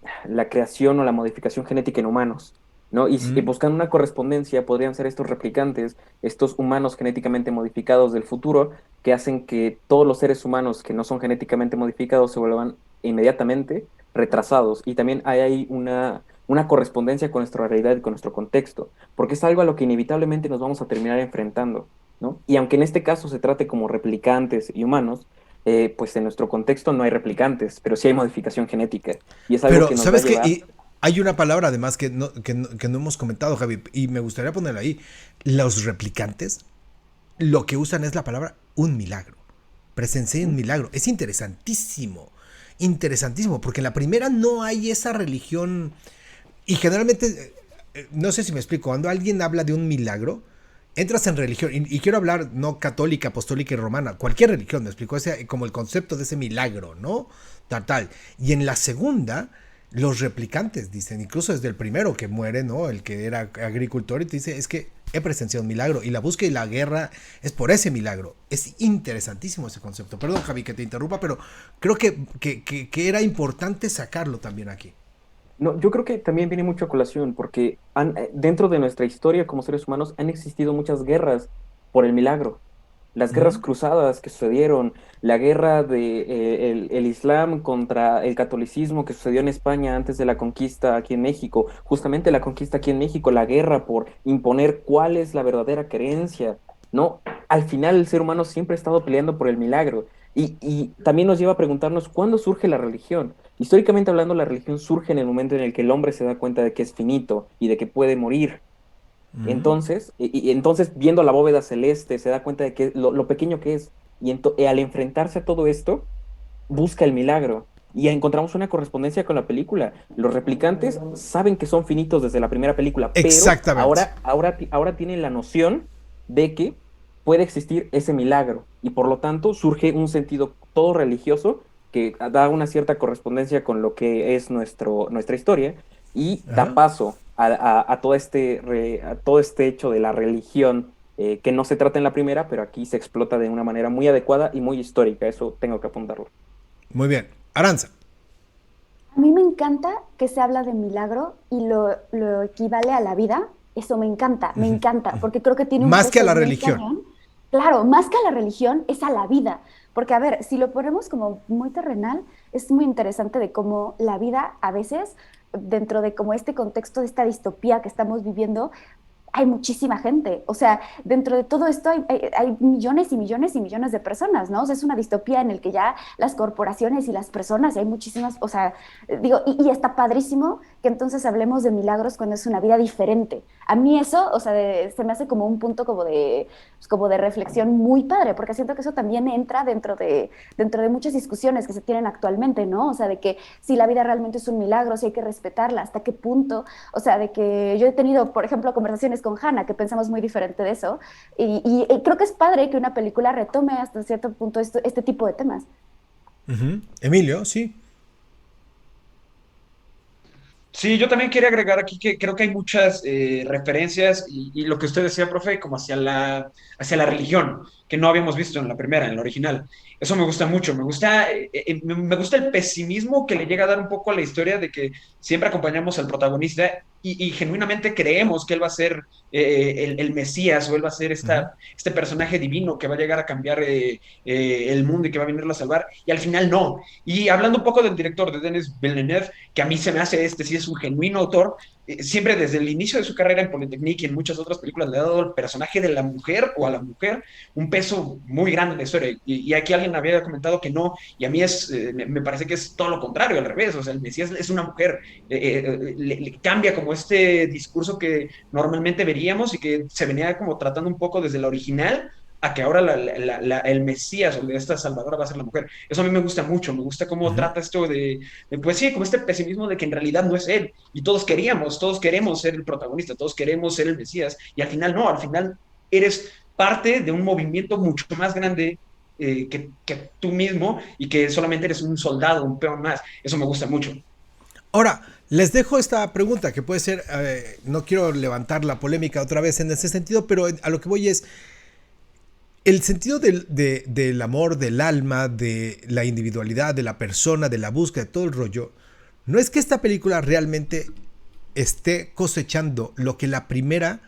creación o la modificación genética en humanos, ¿no? Y buscando una correspondencia podrían ser estos replicantes, estos humanos genéticamente modificados del futuro, que hacen que todos los seres humanos que no son genéticamente modificados se vuelvan inmediatamente retrasados. Y también hay ahí una correspondencia con nuestra realidad y con nuestro contexto, porque es algo a lo que inevitablemente nos vamos a terminar enfrentando, ¿no? Y aunque en este caso se trate como replicantes y humanos, pues en nuestro contexto no hay replicantes, pero sí hay modificación genética, y es algo Pero, que nos va a ¿sabes qué? llevar... Y hay una palabra además que no hemos comentado, Javi, y me gustaría ponerla ahí. Los replicantes lo que usan es la palabra un milagro. Presencié un milagro. Es interesantísimo. Interesantísimo, porque en la primera no hay esa religión. Y generalmente, no sé si me explico, cuando alguien habla de un milagro, entras en religión, y quiero hablar no católica, apostólica y romana, cualquier religión, me explico, como el concepto de ese milagro, ¿no? Tal. Y en la segunda, los replicantes dicen, incluso desde el primero que muere, ¿no? El que era agricultor, y te dice, es que he presenciado un milagro, y la búsqueda y la guerra es por ese milagro. Es interesantísimo ese concepto. Perdón, Javi, que te interrumpa, pero creo que era importante sacarlo también aquí. No, yo creo que también viene mucho a colación, porque dentro de nuestra historia como seres humanos han existido muchas guerras por el milagro. Las guerras cruzadas que sucedieron, la guerra de el Islam contra el catolicismo que sucedió en España antes de la conquista aquí en México, justamente la conquista aquí en México, la guerra por imponer cuál es la verdadera creencia, ¿no? Al final el ser humano siempre ha estado peleando por el milagro y también nos lleva a preguntarnos cuándo surge la religión. Históricamente hablando, la religión surge en el momento en el que el hombre se da cuenta de que es finito y de que puede morir. Entonces, entonces, viendo la bóveda celeste, se da cuenta de que lo pequeño que es. Y al enfrentarse a todo esto, busca el milagro. Y encontramos una correspondencia con la película. Los replicantes saben que son finitos desde la primera película, pero Exactamente. ahora tienen la noción de que puede existir ese milagro. y por lo tanto surge un sentido todo religioso que da una cierta correspondencia con lo que es nuestra historia y da paso a todo a todo este hecho de la religión que no se trata en la primera, pero aquí se explota de una manera muy adecuada y muy histórica, eso tengo que apuntarlo. Muy bien. Aranza. A mí me encanta que se habla de milagro y lo equivale a la vida. Eso me encanta, porque creo que tiene un Más que a peso la muy religión. cañón. Claro, más que a la religión, es a la vida. Porque, a ver, si lo ponemos como muy terrenal, es muy interesante de cómo la vida a veces, dentro de como este contexto de esta distopía que estamos viviendo, hay muchísima gente. O sea, dentro de todo esto hay millones y millones y millones de personas, ¿no? O sea, es una distopía en el que ya las corporaciones y las personas, y hay muchísimas, o sea, digo, y está padrísimo que entonces hablemos de milagros cuando es una vida diferente. A mí eso, o sea, se me hace como un punto pues, como de reflexión muy padre, porque siento que eso también entra dentro de muchas discusiones que se tienen actualmente, ¿no? O sea, de que si la vida realmente es un milagro, si hay que respetarla, hasta qué punto. O sea, de que yo he tenido, por ejemplo, conversaciones con Hannah que pensamos muy diferente de eso. Y creo que es padre que una película retome hasta cierto punto este tipo de temas. Emilio, sí. Sí, yo también quería agregar aquí que creo que hay muchas referencias y lo que usted decía, profe, como hacia la religión, que no habíamos visto en la primera, en la original. Eso me gusta mucho, me gusta el pesimismo que le llega a dar un poco a la historia de que siempre acompañamos al protagonista y genuinamente creemos que él va a ser el Mesías o él va a ser este personaje divino que va a llegar a cambiar el mundo y que va a venirlo a salvar, y al final no. Y hablando un poco del director, de Denis Villeneuve, que a mí se me hace sí es un genuino autor, siempre desde el inicio de su carrera en Polytechnique y en muchas otras películas le ha dado al personaje de la mujer o a la mujer un peso muy grande en la historia. Y aquí alguien había comentado que no, y a mí me parece que es todo lo contrario, al revés. O sea, el Mesías es una mujer, le cambia como este discurso que normalmente veríamos y que se venía como tratando un poco desde la original a que ahora el Mesías o de esta Salvadora va a ser la mujer. Eso a mí me gusta mucho, me gusta cómo trata esto pues sí, como este pesimismo de que en realidad no es él, y todos queremos ser el protagonista, todos queremos ser el Mesías, y al final no, al final eres parte de un movimiento mucho más grande que tú mismo, y que solamente eres un soldado, un peón más. Eso me gusta mucho. Ahora, les dejo esta pregunta que puede ser, no quiero levantar la polémica otra vez en ese sentido, pero a lo que voy es, el sentido del amor, del alma, de la individualidad, de la persona, de la búsqueda, de todo el rollo, no es que esta película realmente esté cosechando lo que la primera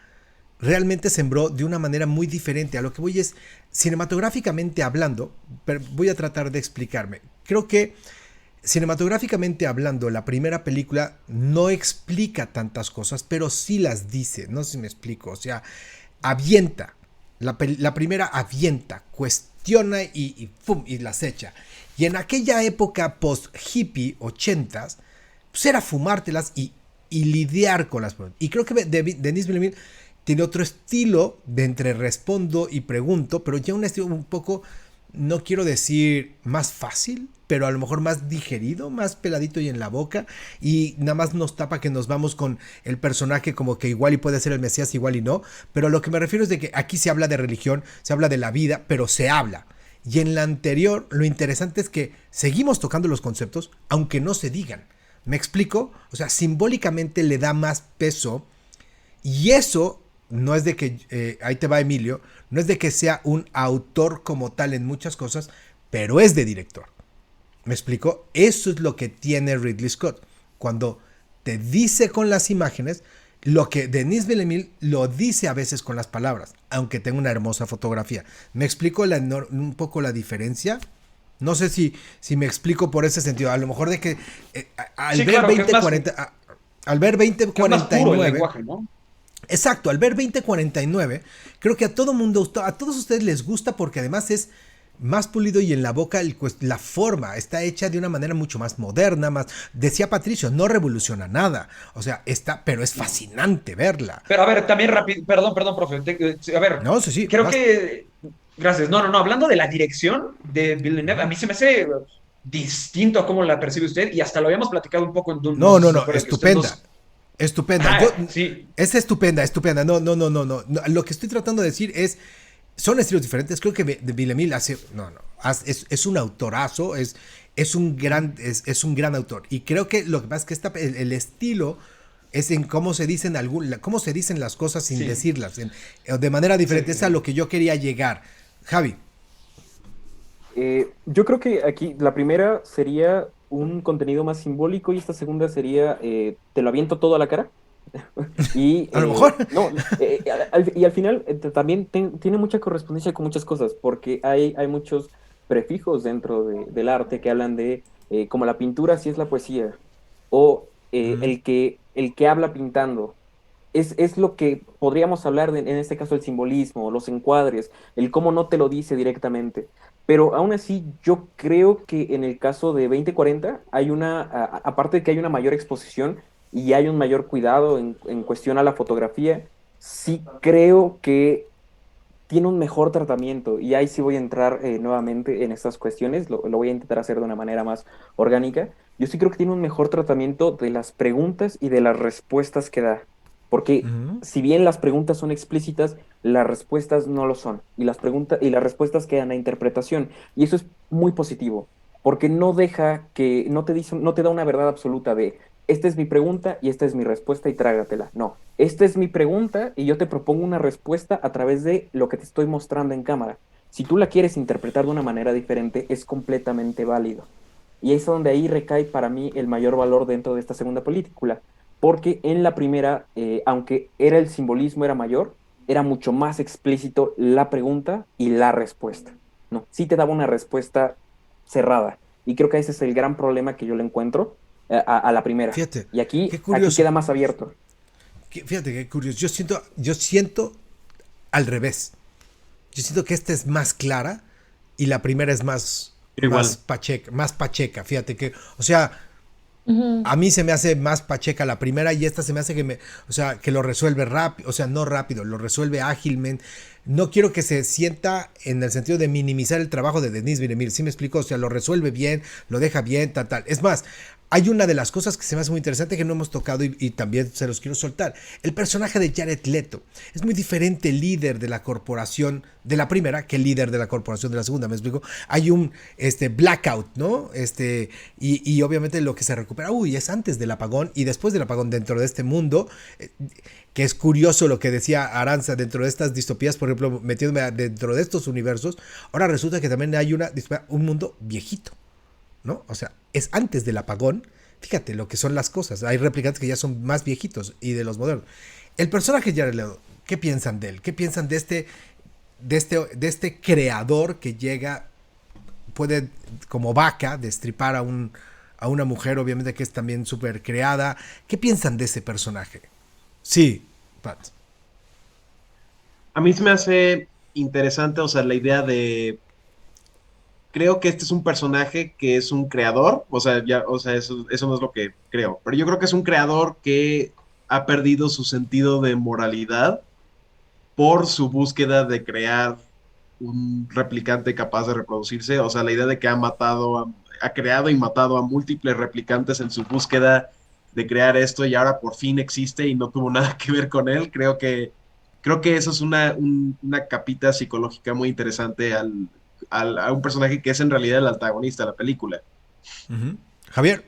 realmente sembró de una manera muy diferente. A lo que voy es, cinematográficamente hablando, pero voy a tratar de explicarme. Creo que cinematográficamente hablando, la primera película no explica tantas cosas, pero sí las dice. No sé si me explico. O sea, avienta. La primera avienta, cuestiona y las echa. Y en aquella época post-hippie, 80s, pues era fumártelas y lidiar con las preguntas. Y creo que Denis Villeneuve tiene otro estilo de entre respondo y pregunto, pero ya un estilo un poco, no quiero decir más fácil, pero a lo mejor más digerido, más peladito y en la boca, y nada más nos tapa que nos vamos con el personaje como que igual y puede ser el Mesías, igual y no, pero a lo que me refiero es de que aquí se habla de religión, se habla de la vida, pero se habla. Y en la anterior, lo interesante es que seguimos tocando los conceptos, aunque no se digan. ¿Me explico? O sea, simbólicamente le da más peso, y eso no es de que, ahí te va Emilio, no es de que sea un autor como tal en muchas cosas, pero es de director. ¿Me explico? Eso es lo que tiene Ridley Scott. Cuando te dice con las imágenes lo que Denis Villeneuve lo dice a veces con las palabras, aunque tenga una hermosa fotografía. ¿Me explico un poco la diferencia? No sé si me explico por ese sentido. A lo mejor de que al ver 2040, al ver 2049, lenguaje, ¿no? Exacto, al ver 2049, creo que a todo mundo, a todos ustedes les gusta porque además es más pulido y en la boca la forma está hecha de una manera mucho más moderna, más, decía Patricio, no revoluciona nada, o sea, pero es fascinante verla. Pero a ver, también rápido, perdón, profe, a ver, no, sí, creo que, gracias, no, hablando de la dirección de Villeneuve, a mí se me hace distinto a cómo la percibe usted, y hasta lo habíamos platicado un poco en Dune. No, estupenda. Estupenda. Sí. Es estupenda. No. Lo que estoy tratando de decir es son estilos diferentes. Creo que Villemil hace, es un autorazo, es es un gran autor. Y creo que lo que pasa es que el estilo es en cómo se dicen cómo se dicen las cosas sin Sí. decirlas, de manera diferente. Sí. Es a lo que yo quería llegar. Javi. Yo creo que aquí la primera sería un contenido más simbólico y esta segunda sería te lo aviento todo a la cara. Y A lo mejor. no, y al final también tiene mucha correspondencia con muchas cosas, porque hay muchos prefijos dentro del arte que hablan de como la pintura sí es la poesía, o Ujú. el que habla pintando. Es lo que podríamos hablar en este caso el simbolismo, los encuadres, el cómo no te lo dice directamente. Pero aún así, yo creo que en el caso de 2040 hay aparte de que hay una mayor exposición y hay un mayor cuidado en cuestión a la fotografía, sí creo que tiene un mejor tratamiento y ahí sí voy a entrar nuevamente en estas cuestiones, lo voy a intentar hacer de una manera más orgánica. Yo sí creo que tiene un mejor tratamiento de las preguntas y de las respuestas que da, porque Ujú. si bien las preguntas son explícitas, las respuestas no lo son y las preguntas y las respuestas quedan a interpretación y eso es muy positivo, porque no deja que no te dice, no te da una verdad absoluta de esta es mi pregunta y esta es mi respuesta y trágatela. No, esta es mi pregunta y yo te propongo una respuesta a través de lo que te estoy mostrando en cámara. Si tú la quieres interpretar de una manera diferente, es completamente válido. Y es donde ahí recae para mí el mayor valor dentro de esta segunda película. Porque en la primera, aunque era el simbolismo era mayor, era mucho más explícito la pregunta y la respuesta. No, sí te daba una respuesta cerrada. Y creo que ese es el gran problema que yo le encuentro a la primera. Fíjate, Y qué aquí curioso. queda más abierto. Fíjate qué curioso. Yo siento al revés. Yo siento que esta es más clara y la primera es Igual. más pacheca. Fíjate que, o sea, Ujú. a mí se me hace más pacheca la primera y esta se me hace o sea, que lo resuelve rápido, o sea, no rápido, lo resuelve ágilmente. No quiero que se sienta en el sentido de minimizar el trabajo de Denis Villeneuve, ¿sí me explico? O sea, lo resuelve bien, lo deja bien, tal, tal. Es más, hay una de las cosas que se me hace muy interesante que no hemos tocado y también se los quiero soltar. El personaje de Jared Leto es muy diferente el líder de la corporación de la primera que el líder de la corporación de la segunda, ¿me explico? Hay un blackout, ¿no? Y obviamente lo que se recupera, es antes del apagón y después del apagón dentro de este mundo, que es curioso lo que decía Aranza dentro de estas distopías, por ejemplo, metiéndome dentro de estos universos, ahora resulta que también hay un mundo viejito, ¿no? O sea, es antes del apagón. Fíjate lo que son las cosas. Hay replicantes que ya son más viejitos y de los modernos. El personaje de Jared Leto, ¿qué piensan de él? ¿Qué piensan de este creador que llega, puede como vaca destripar a una mujer, obviamente que es también súper creada? ¿Qué piensan de ese personaje? Sí, Pat. A mí se me hace interesante, o sea, la idea de, creo que este es un personaje que es un creador, o sea, ya, o sea, eso no es lo que creo, pero yo creo que es un creador que ha perdido su sentido de moralidad por su búsqueda de crear un replicante capaz de reproducirse, o sea, la idea de que ha creado y matado a múltiples replicantes en su búsqueda de crear esto y ahora por fin existe y no tuvo nada que ver con él, creo que eso es una capita psicológica muy interesante a un personaje que es en realidad el antagonista de la película. Ujú. Javier.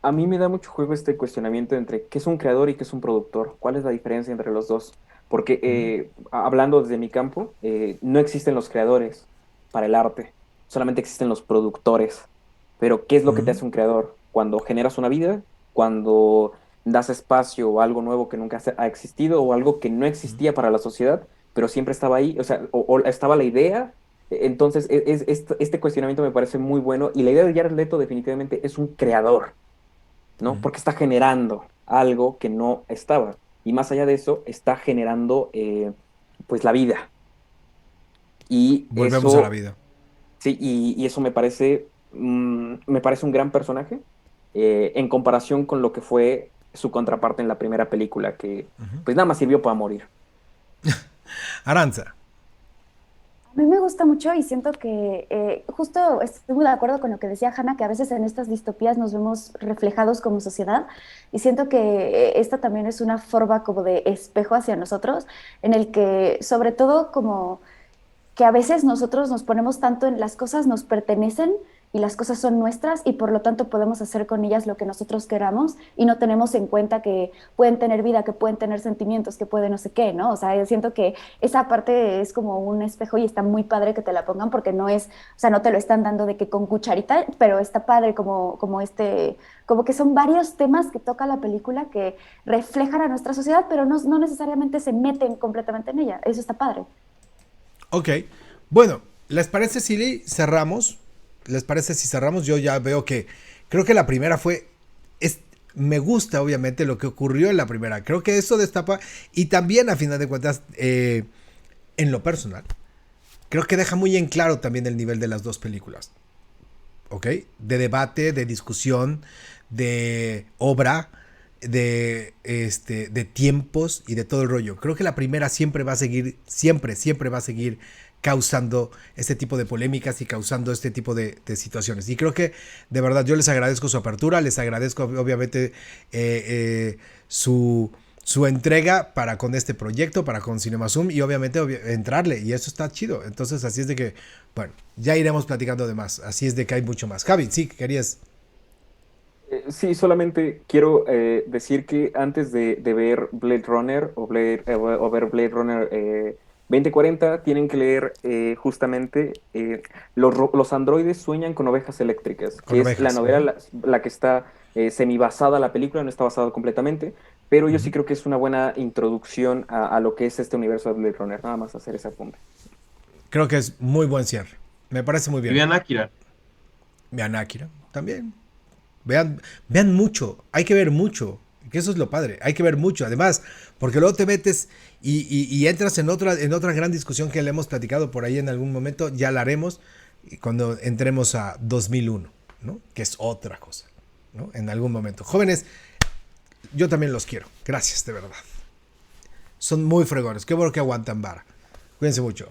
A mí me da mucho juego este cuestionamiento entre qué es un creador y qué es un productor. ¿Cuál es la diferencia entre los dos? Porque Ujú. hablando desde mi campo, no existen los creadores para el arte, solamente existen los productores. Pero ¿qué es lo que te Ujú. hace un creador? Cuando generas una vida, cuando das espacio a algo nuevo que nunca ha existido o algo que no existía para la sociedad, pero siempre estaba ahí, o sea, o estaba la idea. Entonces, este cuestionamiento me parece muy bueno y la idea de Jared Leto definitivamente es un creador, ¿no? Ujú. Porque está generando algo que no estaba. Y más allá de eso, está generando pues la vida. Y Volvemos a la eso, vida. sí, y eso me parece un gran personaje en comparación con lo que fue su contraparte en la primera película, que Ujú. pues nada más sirvió para morir. Aranza. A mí me gusta mucho y siento que justo estoy muy de acuerdo con lo que decía Hannah, que a veces en estas distopías nos vemos reflejados como sociedad y siento que esta también es una forma como de espejo hacia nosotros, en el que sobre todo como que a veces nosotros nos ponemos tanto en las cosas nos pertenecen y las cosas son nuestras y por lo tanto podemos hacer con ellas lo que nosotros queramos y no tenemos en cuenta que pueden tener vida, que pueden tener sentimientos, que pueden no sé qué, ¿no? O sea, yo siento que esa parte es como un espejo y está muy padre que te la pongan porque no es, o sea, no te lo están dando de que con cucharita, pero está padre como que son varios temas que toca la película que reflejan a nuestra sociedad, pero no necesariamente se meten completamente en ella. Eso está padre. Ok, bueno, ¿les parece si cerramos? ¿Les parece si cerramos? Yo ya veo que creo que la primera me gusta obviamente lo que ocurrió en la primera. Creo que eso destapa y también a final de cuentas en lo personal creo que deja muy en claro también el nivel de las dos películas. ¿Ok? De debate, de discusión, de obra, de tiempos y de todo el rollo. Creo que la primera siempre va a seguir causando este tipo de polémicas y causando este tipo de situaciones. Y creo que de verdad yo les agradezco su apertura, les agradezco obviamente su entrega para con este proyecto, para con CinemaZoom y obviamente entrarle y eso está chido. Entonces así es de que, bueno, ya iremos platicando de más. Así es de que hay mucho más. Javi, sí, querías... Sí, solamente quiero decir que antes de ver Blade Runner o ver Blade Runner 2040, tienen que leer justamente los androides sueñan con ovejas eléctricas, Con que es la ovejas, novela ¿no? la que está semi-basada la película, no está basada completamente, pero yo sí Ujú. creo que es una buena introducción a lo que es este universo de Blade Runner, nada más hacer ese apunte. Creo que es muy buen cierre. Me parece muy Y bien. vean Akira. Vean Akira también. Vean mucho, hay que ver mucho, que eso es lo padre, hay que ver mucho, además, porque luego te metes y entras en otra gran discusión que le hemos platicado por ahí en algún momento, ya la haremos cuando entremos a 2001, ¿no? Que es otra cosa, ¿no? En algún momento. Jóvenes, yo también los quiero, gracias, de verdad. Son muy fregones, qué bueno que aguantan vara. Cuídense mucho.